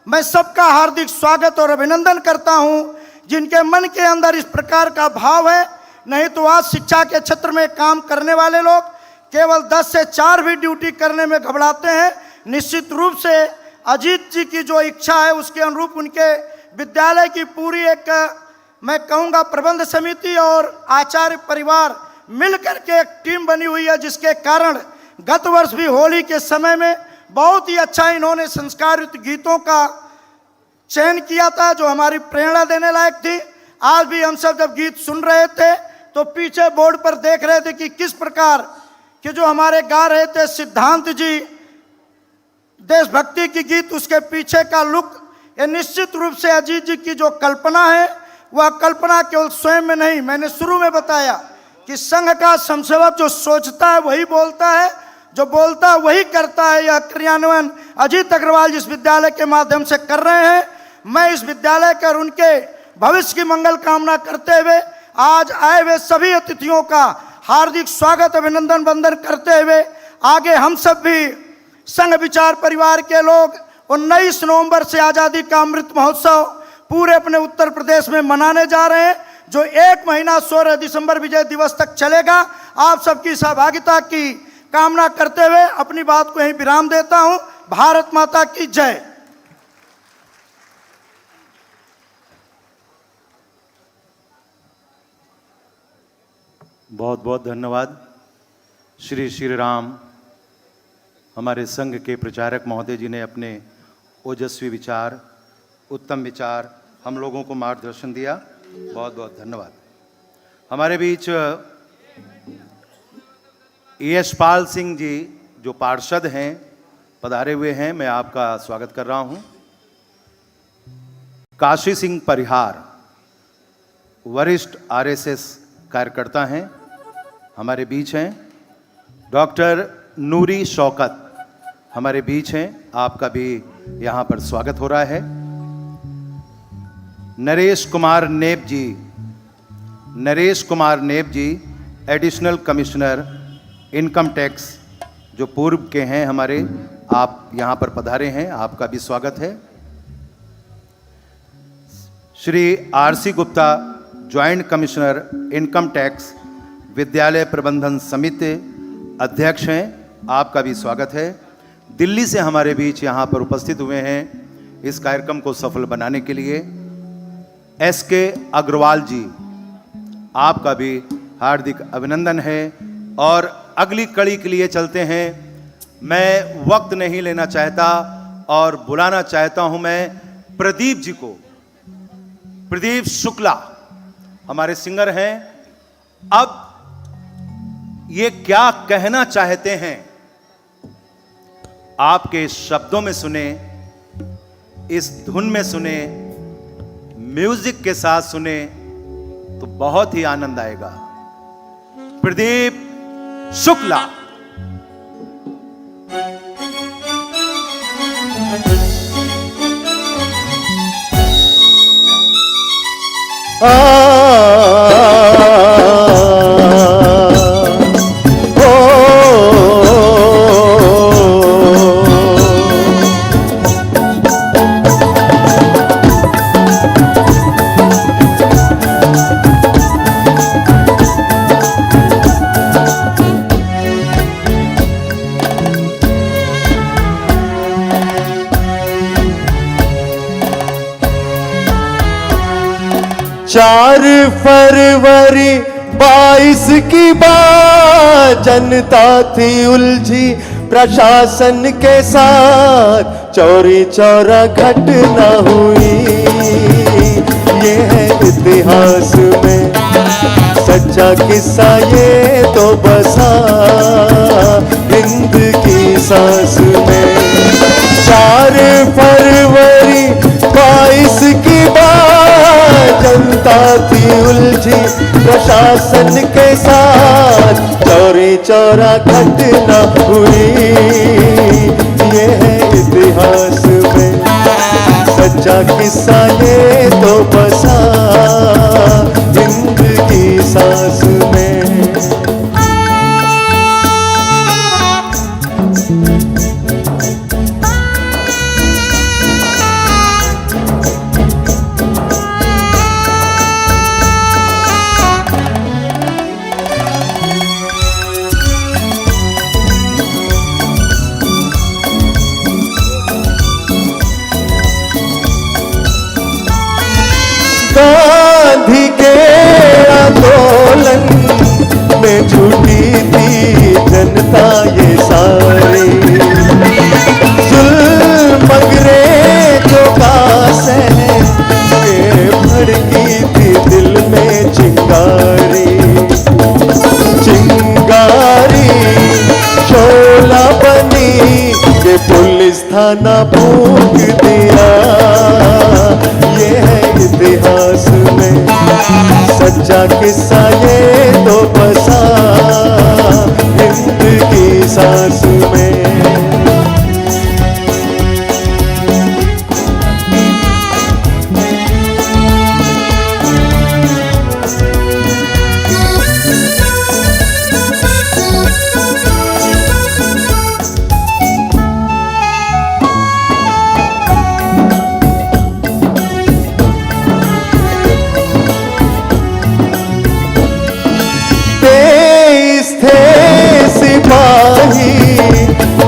मैं सबका हार्दिक स्वागत और अभिनंदन करता हूँ जिनके मन के अंदर इस प्रकार का भाव है। नहीं तो आज शिक्षा के क्षेत्र में काम करने वाले लोग केवल 10 से 4 भी ड्यूटी करने में घबराते हैं। निश्चित रूप से अजीत जी की जो इच्छा है उसके अनुरूप उनके विद्यालय की पूरी एक, मैं कहूँगा, प्रबंध समिति और आचार्य परिवार मिलकर के एक टीम बनी हुई है, जिसके कारण गत वर्ष भी होली के समय में बहुत ही अच्छा इन्होंने संस्कारयुक्त गीतों का चयन किया था जो हमारी प्रेरणा देने लायक थी। आज भी हम सब जब गीत सुन रहे थे तो पीछे बोर्ड पर देख रहे थे कि किस प्रकार के जो हमारे गा रहे थे सिद्धांत जी देशभक्ति की गीत, उसके पीछे का लुक, ये निश्चित रूप से अजीत जी की जो कल्पना है वह कल्पना केवल स्वयं में नहीं, मैंने शुरू में बताया कि संघ का समसेवक जो सोचता है वही बोलता है, जो बोलता है वही करता है। यह क्रियान्वयन अजीत अग्रवाल जिस विद्यालय के माध्यम से कर रहे हैं, मैं इस विद्यालय कर उनके भविष्य की मंगल कामना करते हुए आज आए हुए सभी अतिथियों का हार्दिक स्वागत, अभिनंदन, वंदन करते हुए आगे हम सब भी संघ विचार परिवार के लोग 19 नवंबर से आज़ादी का अमृत महोत्सव पूरे अपने उत्तर प्रदेश में मनाने जा रहे हैं, जो 1 महीना 16 दिसंबर विजय दिवस तक चलेगा। आप सबकी सहभागिता की कामना करते हुए अपनी बात को यहीं विराम देता हूं। भारत माता की जय। बहुत बहुत धन्यवाद। श्री श्री राम हमारे संघ के प्रचारक महोदय जी ने अपने ओजस्वी विचार, उत्तम विचार हम लोगों को मार्गदर्शन दिया। बहुत बहुत धन्यवाद। हमारे बीच यशपाल सिंह जी जो पार्षद हैं पधारे हुए हैं, मैं आपका स्वागत कर रहा हूं। काशी सिंह परिहार वरिष्ठ RSS कार्यकर्ता हैं, हमारे बीच हैं। डॉक्टर नूरी शौकत हमारे बीच हैं, आपका भी यहाँ पर स्वागत हो रहा है। नरेश कुमार नेब जी एडिशनल कमिश्नर इनकम टैक्स जो पूर्व के हैं हमारे, आप यहाँ पर पधारे हैं, आपका भी स्वागत है। Shri RC Gupta joint commissioner income tax विद्यालय प्रबंधन समिति अध्यक्ष हैं, आपका भी स्वागत है। दिल्ली से हमारे बीच यहाँ पर उपस्थित हुए हैं इस कार्यक्रम को सफल बनाने के लिए SK अग्रवाल जी, आपका भी हार्दिक अभिनंदन है। और अगली कड़ी के लिए चलते हैं। मैं वक्त नहीं लेना चाहता और बुलाना चाहता हूं मैं प्रदीप जी को। प्रदीप शुक्ला हमारे सिंगर हैं। अब ये क्या कहना चाहते हैं आपके शब्दों में सुने, इस धुन में सुने, म्यूजिक के साथ सुने तो बहुत ही आनंद आएगा। प्रदीप शुक्ला। चार फरवरी 22 की बात, जनता थी उलझी प्रशासन के साथ, चौरी चौरा घटना हुई। ये है इतिहास में सच्चा किस्सा, ये तो बसा हिंद की सांस में। 4 फरवरी 22 की बात, जनता थी उलझी प्रशासन के साथ, चौरी चौरा घटना हुई। ये है इतिहास में सच्चा किस्सा, ये तो बसा हिंद की सांस में। गांधी के आंदोलन में छूटी थी जनता ये सारी, जुल्म अंग्रेजों का सहन के भड़की थी दिल में चिंगारी। चिंगारी शोला बनी के पुलिस थाना फूंक दिया। ये है इतिहास में सच्चा किस्सा, ये तो बसा हिंद की सांस में।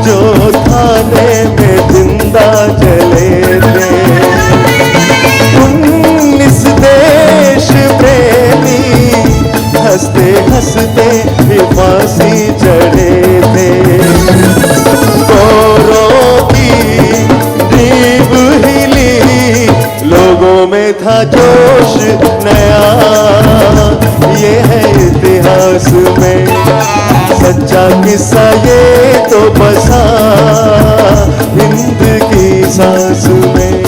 जो थाने में जिंदा जले थे, 19 देश प्रेमी हंसते हंसते फांसी चढ़े थे। गोरों की नींव हिली, लोगों में था जोश नया। ये है इतिहास में सच्चा किस्सा, ये तो बसा हिंद की सांस में।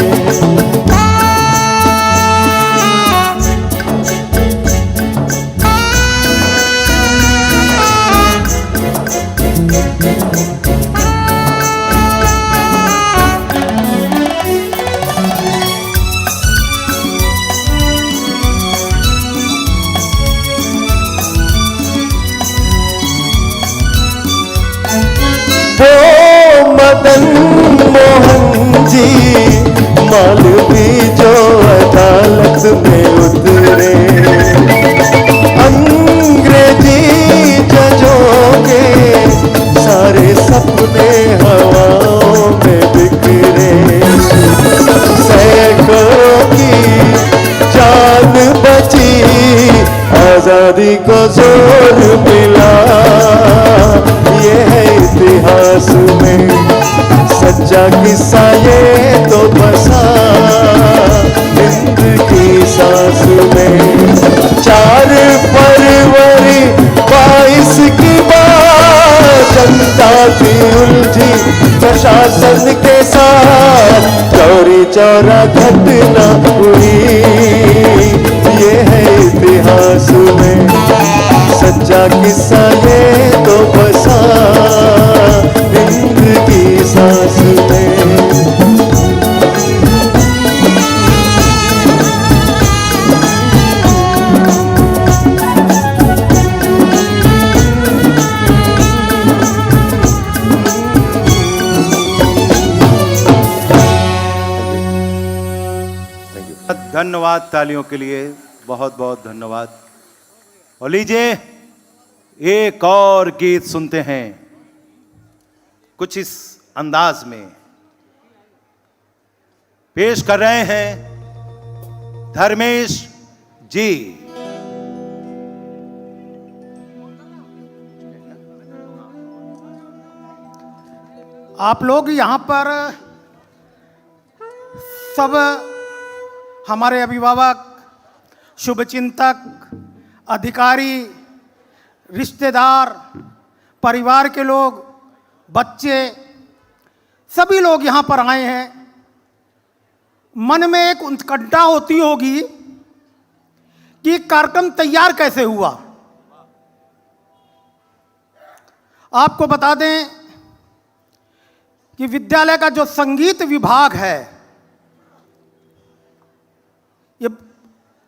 मदन मोहन जी मालवी जो अदालत में उतरे, अंग्रेजी जजों के सारे सपने हवाओं में बिखरे। सैकड़ों की जान बची, आजादी को जोर मिला। ये है इतिहास में सच्चा किस्सा, ये तो बसा हिंद की सांस में। 4 फरवरी 22 की बात, जनता थी उलझी प्रशासन के साथ, चौरी चौरा घटना हुई। ये है इतिहास में सच्चा किस्सा, ये तो बसा हिंद की सांस में। धन्यवाद तालियों के लिए, बहुत बहुत धन्यवाद। और लीजिए एक और गीत सुनते हैं कुछ इस अंदाज में। पेश कर रहे हैं धर्मेश जी। आप लोग यहाँ पर सब हमारे अभिभावक, शुभचिंतक, अधिकारी, रिश्तेदार, परिवार के लोग, बच्चे, सभी लोग यहाँ पर आए हैं। मन में एक उत्कंठा होती होगी कि कार्यक्रम तैयार कैसे हुआ। आपको बता दें कि विद्यालय का जो संगीत विभाग है, ये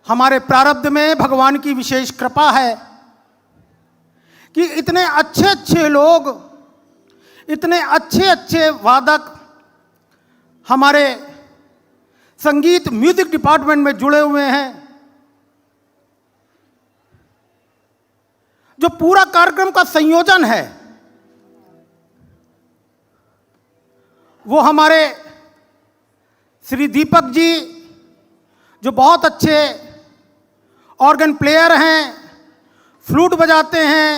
हमारे प्रारब्ध में भगवान की विशेष कृपा है कि इतने अच्छे अच्छे लोग, इतने अच्छे अच्छे वादक हमारे संगीत म्यूजिक डिपार्टमेंट में जुड़े हुए हैं। जो पूरा कार्यक्रम का संयोजन है वो हमारे श्री दीपक जी, जो बहुत अच्छे ऑर्गन प्लेयर हैं, फ्लूट बजाते हैं,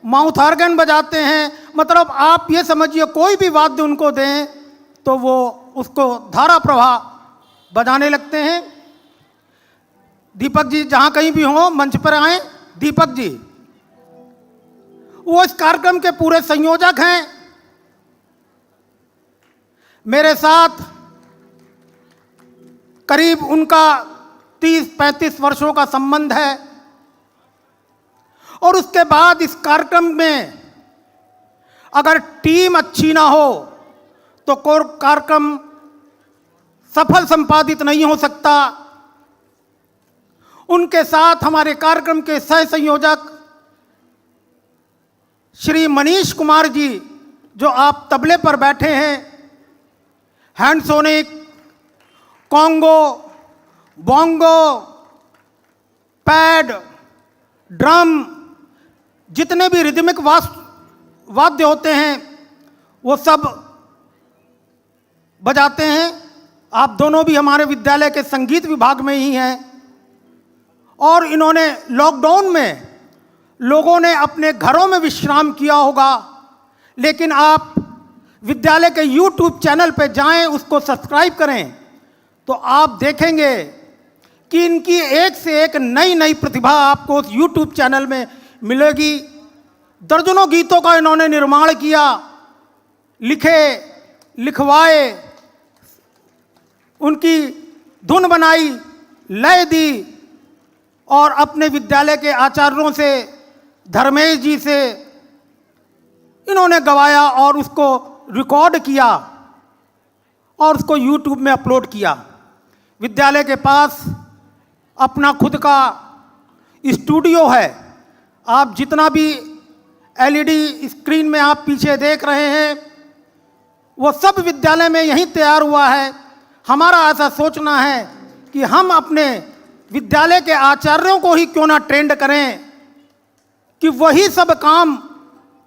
माउथ ऑर्गन बजाते हैं। मतलब आप ये समझिए कोई भी वाद्य उनको दें तो वो उसको धारा प्रवाह बजाने लगते हैं। दीपक जी जहाँ कहीं भी हों मंच पर आएं। दीपक जी वो इस कार्यक्रम के पूरे संयोजक हैं। मेरे साथ करीब उनका 30-35 वर्षों का संबंध है और उसके बाद इस कार्यक्रम में अगर टीम अच्छी ना हो तो कार्यक्रम सफल संपादित नहीं हो सकता। उनके साथ हमारे कार्यक्रम के सह संयोजक श्री मनीष कुमार जी, जो आप तबले पर बैठे हैं, हैंडसोनिक, कॉन्गो, बोंगो, पैड, ड्रम, जितने भी रिदमिक वाद्य होते हैं वो सब बजाते हैं। आप दोनों भी हमारे विद्यालय के संगीत विभाग में ही हैं और इन्होंने लॉकडाउन में लोगों ने अपने घरों में विश्राम किया होगा, लेकिन आप विद्यालय के YouTube चैनल पर जाएं, उसको सब्सक्राइब करें तो आप देखेंगे कि इनकी एक से एक नई नई प्रतिभा आपको उस YouTube चैनल में मिलेगी। दर्जनों गीतों का इन्होंने निर्माण किया, लिखे, लिखवाए, उनकी धुन बनाई, लय दी और अपने विद्यालय के आचार्यों से, धर्मेश जी से इन्होंने गवाया और उसको रिकॉर्ड किया और उसको YouTube में अपलोड किया। विद्यालय के पास अपना खुद का स्टूडियो है। आप जितना भी LED स्क्रीन में आप पीछे देख रहे हैं वो सब विद्यालय में यहीं तैयार हुआ है। हमारा ऐसा सोचना है कि हम अपने विद्यालय के आचार्यों को ही क्यों ना ट्रेंड करें कि वही सब काम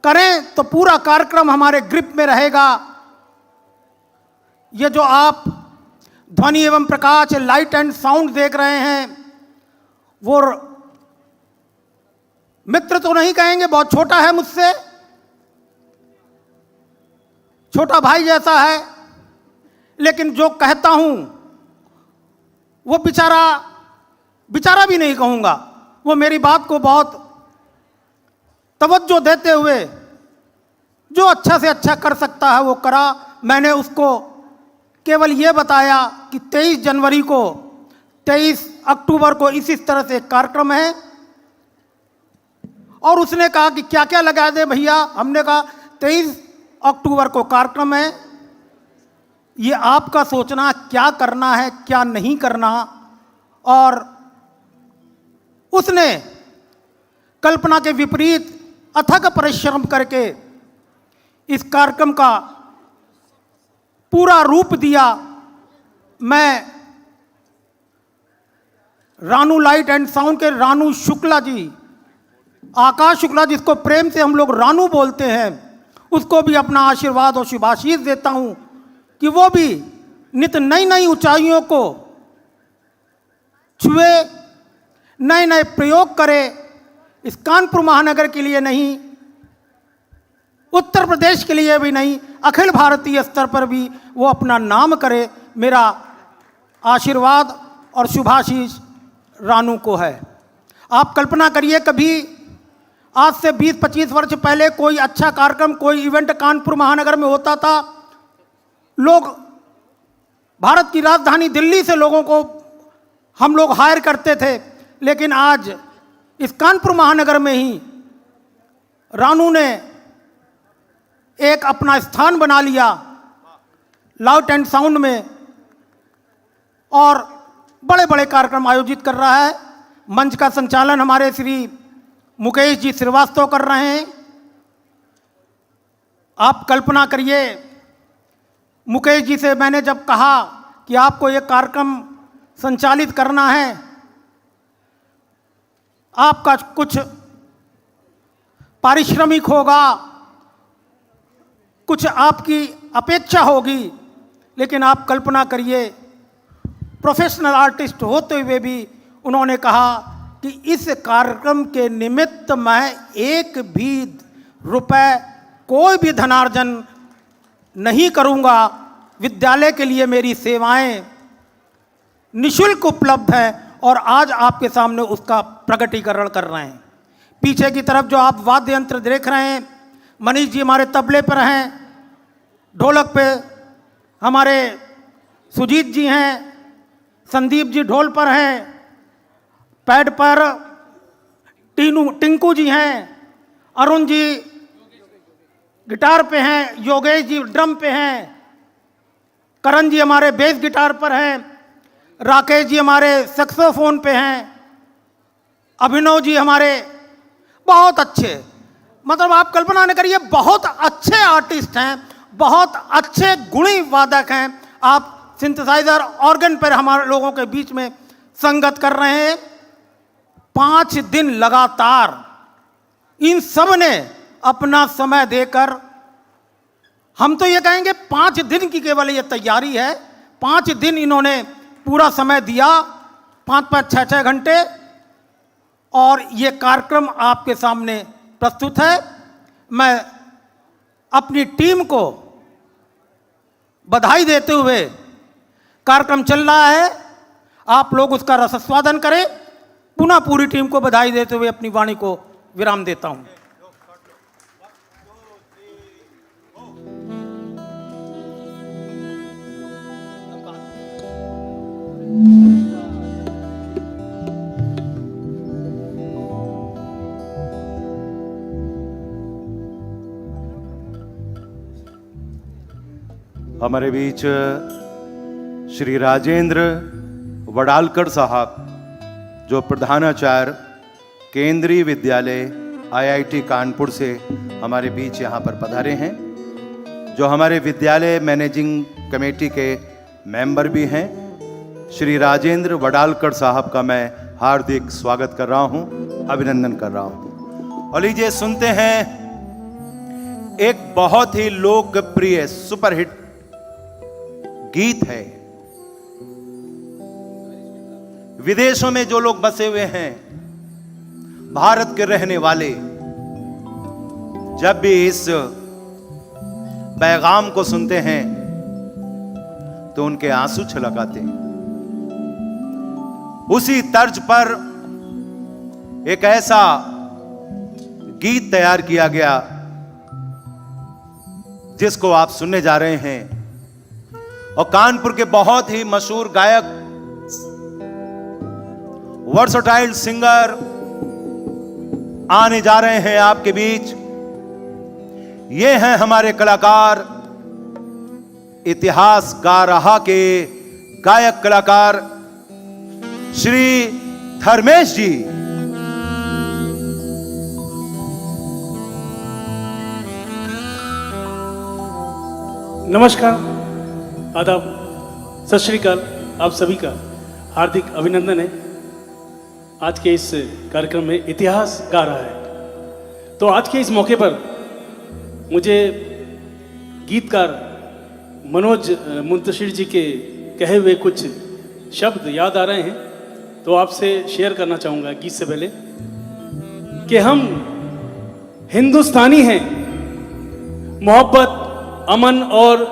करें तो पूरा कार्यक्रम हमारे ग्रिप में रहेगा। ये जो आप ध्वनि एवं प्रकाश, लाइट एंड साउंड देख रहे हैं वो मित्र तो नहीं कहेंगे, बहुत छोटा है मुझसे, छोटा भाई जैसा है, लेकिन जो कहता हूं वो बेचारा भी नहीं कहूंगा, वो मेरी बात को बहुत तवज्जो देते हुए जो अच्छा से अच्छा कर सकता है वो करा। मैंने उसको केवल ये बताया कि 23 जनवरी को, 23 अक्टूबर को इस तरह से एक कार्यक्रम है और उसने कहा कि क्या क्या लगा दे भैया। हमने कहा 23 अक्टूबर को कार्यक्रम है, ये आपका सोचना क्या करना है क्या नहीं करना। और उसने कल्पना के विपरीत अथक परिश्रम करके इस कार्यक्रम का पूरा रूप दिया। मैं रानू लाइट एंड साउंड के रानू शुक्ला जी, आकाश शुक्ला जिसको प्रेम से हम लोग रानू बोलते हैं, उसको भी अपना आशीर्वाद और शुभाशीष देता हूं कि वो भी नित नई नई ऊंचाइयों को छुए, नए नए प्रयोग करे। इस कानपुर महानगर के लिए नहीं, उत्तर प्रदेश के लिए भी नहीं, अखिल भारतीय स्तर पर भी वो अपना नाम करे। मेरा आशीर्वाद और शुभाशीष रानू को है। आप कल्पना करिए, कभी आज से 20-25 वर्ष पहले कोई अच्छा कार्यक्रम, कोई इवेंट कानपुर महानगर में होता था, लोग भारत की राजधानी दिल्ली से लोगों को हम लोग हायर करते थे, लेकिन आज इस कानपुर महानगर में ही रानू ने एक अपना स्थान बना लिया लाउड एंड साउंड में, और बड़े बड़े कार्यक्रम आयोजित कर रहा है। मंच का संचालन हमारे श्री मुकेश जी श्रीवास्तव कर रहे हैं। आप कल्पना करिए, मुकेश जी से मैंने जब कहा कि आपको ये कार्यक्रम संचालित करना है, आपका कुछ पारिश्रमिक होगा, कुछ आपकी अपेक्षा होगी, लेकिन आप कल्पना करिए, प्रोफेशनल आर्टिस्ट होते हुए भी उन्होंने कहा कि इस कार्यक्रम के निमित्त मैं एक भी रुपए, कोई भी धनार्जन नहीं करूंगा। विद्यालय के लिए मेरी सेवाएं निशुल्क उपलब्ध हैं, और आज आपके सामने उसका प्रकटीकरण कर रहे हैं। पीछे की तरफ जो आप वाद्य यंत्र देख रहे हैं, मनीष जी हमारे तबले पर हैं, ढोलक पे हमारे सुजीत जी हैं, संदीप जी ढोल पर हैं, पैड पर टिंकू जी हैं, अरुण जी गिटार पे हैं, योगेश जी ड्रम पे हैं, करण जी हमारे बेस गिटार पर हैं, राकेश जी हमारे सैक्सोफोन पे हैं, अभिनव जी हमारे बहुत अच्छे, मतलब आप कल्पना न करिए, बहुत अच्छे आर्टिस्ट हैं, बहुत अच्छे गुणी वादक हैं। आप सिंथेसाइजर ऑर्गन पर हमारे लोगों के बीच में संगत कर रहे हैं। 5 दिन लगातार इन सब ने अपना समय देकर, हम तो ये कहेंगे 5 दिन की केवल ये तैयारी है, 5 दिन इन्होंने पूरा समय दिया, 5-5, 6-6 घंटे, और ये कार्यक्रम आपके सामने प्रस्तुत है। मैं अपनी टीम को बधाई देते हुए, कार्यक्रम चल रहा है, आप लोग उसका रसास्वादन करें, पुनः पूरी टीम को बधाई देते हुए अपनी वाणी को विराम देता हूं। हमारे बीच श्री राजेंद्र वडालकर साहब, जो प्रधानाचार्य केंद्रीय विद्यालय IIT कानपुर से हमारे बीच यहाँ पर पधारे हैं, जो हमारे विद्यालय मैनेजिंग कमेटी के मेंबर भी हैं। श्री राजेंद्र वडालकर साहब का मैं हार्दिक स्वागत कर रहा हूँ, अभिनंदन कर रहा हूँ। और लीजिए सुनते हैं एक बहुत ही लोकप्रिय सुपरहिट गीत है। विदेशों में जो लोग बसे हुए हैं, भारत के रहने वाले, जब भी इस पैगाम को सुनते हैं तो उनके आंसू छलक आते हैं। उसी तर्ज पर एक ऐसा गीत तैयार किया गया जिसको आप सुनने जा रहे हैं, और कानपुर के बहुत ही मशहूर गायक, वर्सटाइल सिंगर आने जा रहे हैं आपके बीच। ये हैं हमारे कलाकार, इतिहास गा रहा के गायक कलाकार श्री धर्मेश जी। नमस्कार, आदाब, सत श्री अकाल। आप सभी का हार्दिक अभिनंदन है। आज के इस कार्यक्रम में इतिहास गा रहा है। तो आज के इस मौके पर मुझे गीतकार मनोज मुंतशिर जी के कहे हुए कुछ शब्द याद आ रहे हैं, तो आपसे शेयर करना चाहूँगा गीत से पहले कि हम हिंदुस्तानी हैं, मोहब्बत, अमन और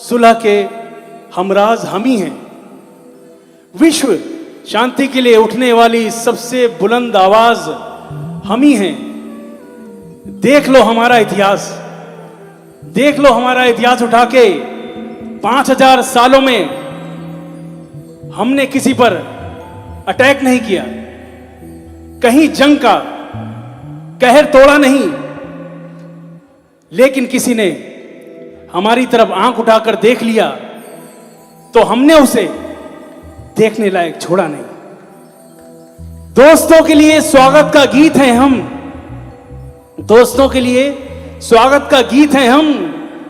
सुलह के हमराज हम ही हैं। विश्व शांति के लिए उठने वाली सबसे बुलंद आवाज हम ही हैं। देख लो हमारा इतिहास, देख लो हमारा इतिहास उठा के। 5000 सालों में हमने किसी पर अटैक नहीं किया, कहीं जंग का कहर तोड़ा नहीं, लेकिन किसी ने हमारी तरफ आंख उठाकर देख लिया तो हमने उसे देखने लायक छोड़ा नहीं। दोस्तों के लिए स्वागत का गीत है हम, दोस्तों के लिए स्वागत का गीत है हम,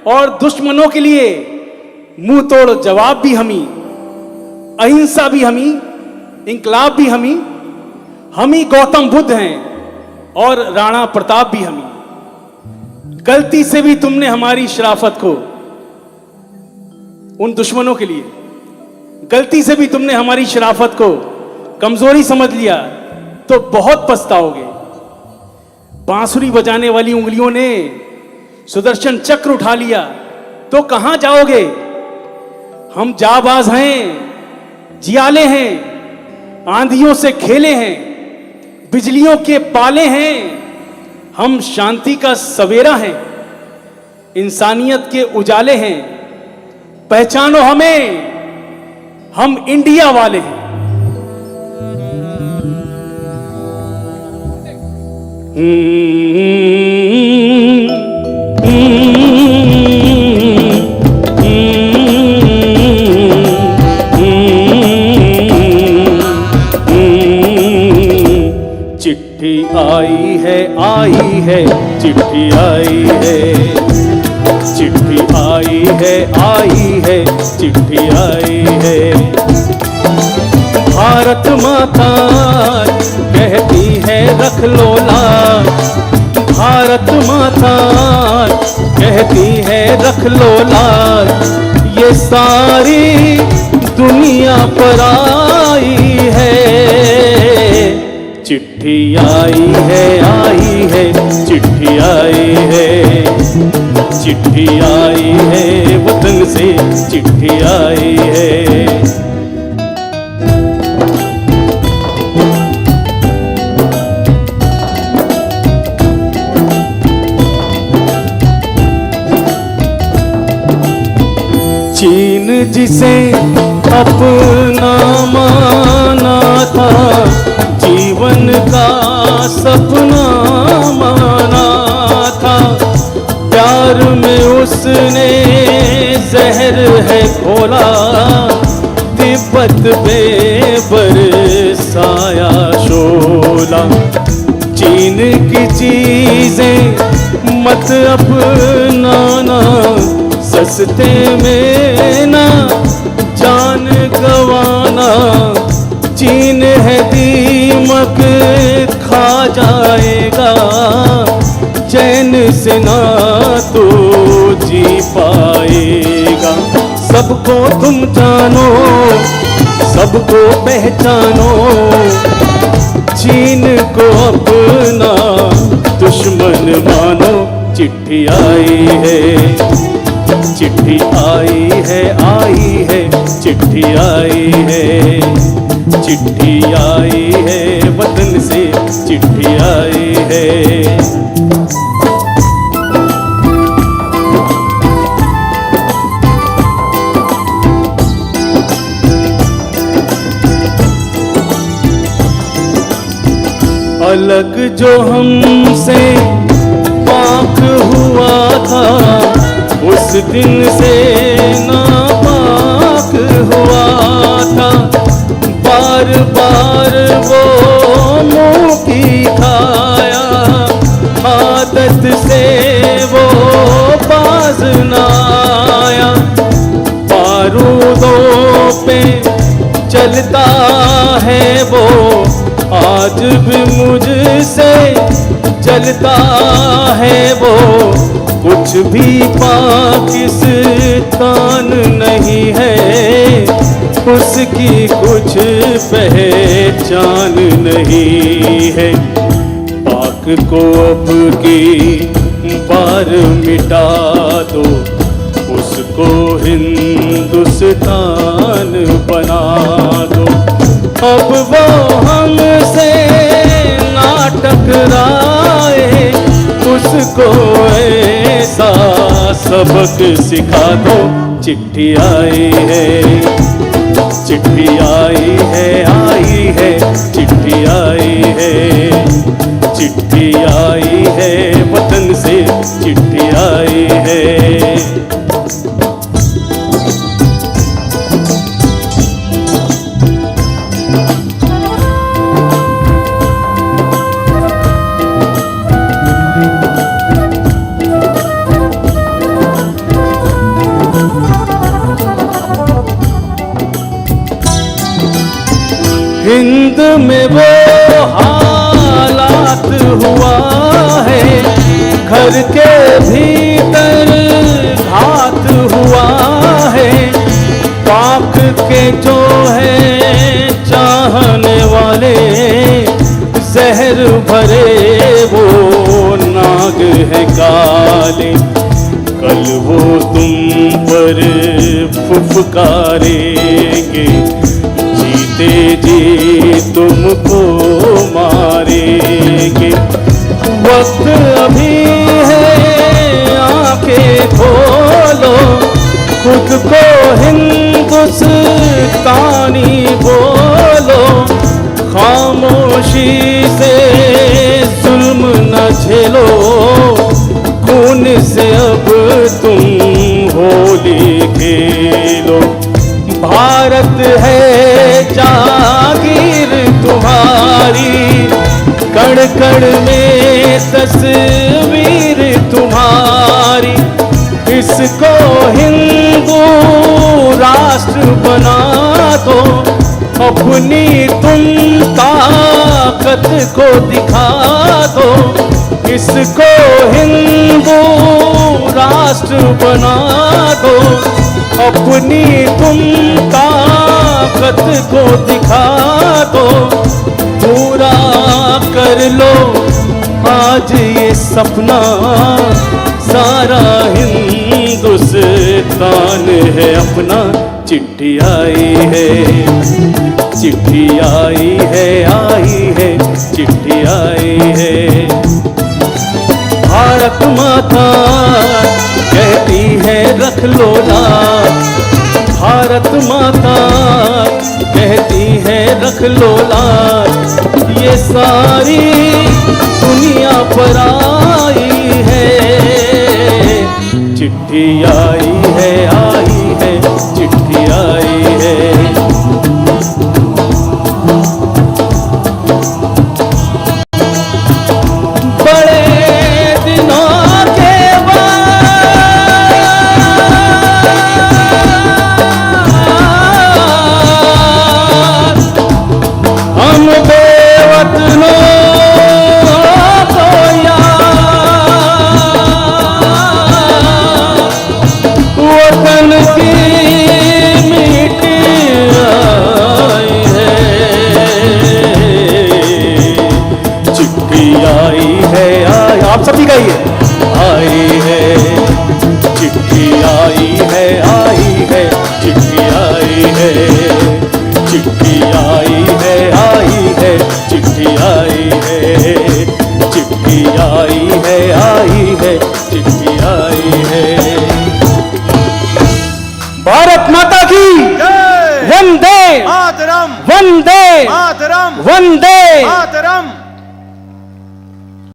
और दुश्मनों के लिए मुंह तोड़ जवाब भी हम ही, अहिंसा भी हम ही, इंकलाब भी हम ही गौतम बुद्ध हैं और राणा प्रताप भी हम ही। गलती से भी तुमने हमारी शराफत को, उन दुश्मनों के लिए गलती से भी तुमने हमारी शराफत को कमजोरी समझ लिया तो बहुत पछताओगे। बांसुरी बजाने वाली उंगलियों ने सुदर्शन चक्र उठा लिया तो कहां जाओगे। हम जाबाज हैं, जियाले हैं, आंधियों से खेले हैं, बिजलियों के पाले हैं। हम शांति का सवेरा हैं, इंसानियत के उजाले हैं। पहचानो हमें, हम इंडिया वाले हैं। चिट्ठी आई है, चिट्ठी आई है, चिट्ठी आई है, चिट्ठी आई है। भारत माता कहती है रख लो लाज, भारत माता कहती है रख लो लाज। ये सारी दुनिया पर आई है, चिट्ठी आई है, चिट्ठी आई है, चिट्ठी आई है, वतन से चिट्ठी आई है। चीन जिसे अपना माना था, जीवन का सपना माना था, प्यार में उसने जहर है घोला, तिब्बत पे बरसाया शोला। चीन की चीजें मत अपनाना, सस्ते में ना जान गवाना। चीन है दीमक खा जाएगा, चैन से ना तो जी पाएगा। सबको तुम जानो, सबको पहचानो, चीन को अपना दुश्मन मानो। चिट्ठी आई है, चिट्ठी आई है, चिट्ठी आई है, चिट्ठी आई है, वतन से चिट्ठी आई है। अलग जो हमसे पाक हुआ था, उस दिन से नापाक हुआ था। बार बार वो मुंह की खाया, आदत से वो बाज ना आया। बारूदों पे चलता है वो, आज भी मुझसे चलता है वो, कुछ भी पाकिस्तान नहीं है, उसकी कुछ पहचान नहीं है। पाक को अब की बार मिटा दो, उसको हिंदुस्तान बना दो। अब वो हमसे ना टकराए, उसको ऐसा सबक सिखा दो। चिट्ठी आई है, चिट्ठी आई है, आई है, चिट्ठी आई है, चिट्ठी आई है, वतन से चिट्ठी आई है। हिंद में वो हालात हुआ है, घर के भीतर घात हुआ है। पाक के जो है चाहने वाले, जहर भरे वो नाग है काले। कल वो तुम पर फुफकारेंगे, जीते जी तुमको मारेंगे। वक्त अभी है, आंखें खोलो, खुद को हिंदुस्तानी बोलो। खामोशी से जुल्म न झेलो, खून से अब तुम होली खेलो। भारत है जागीर तुम्हारी, कण कण में तस्वीर तुम्हारी। इसको हिंदू राष्ट्र बना दो, अपनी तुम ताकत को दिखा दो। इसको हिंदू राष्ट्र बना दो, अपनी तुम ताकत को दिखा दो। पूरा कर लो आज ये सपना, सारा हिंदुस्तान है अपना। चिट्ठी आई है, चिट्ठी आई है, आई है, चिट्ठी आई है। भारत माता कहती है रख लो लाज, भारत माता कहती है रख लो लाज। ये सारी दुनिया पर आई है, चिट्ठी आई है, आई है, चिट्ठी आई है। आप सभी का ही है, आई है, चिट्ठी आई है, आई है, चिट्ठी आई है, चिट्ठी आई है, आई है, चिट्ठी आई है, चिट्ठी आई है, आई है, चिट्ठी आई है। भारत माता की वंदे मातरम, वंदे मातरम, वंदे मातरम।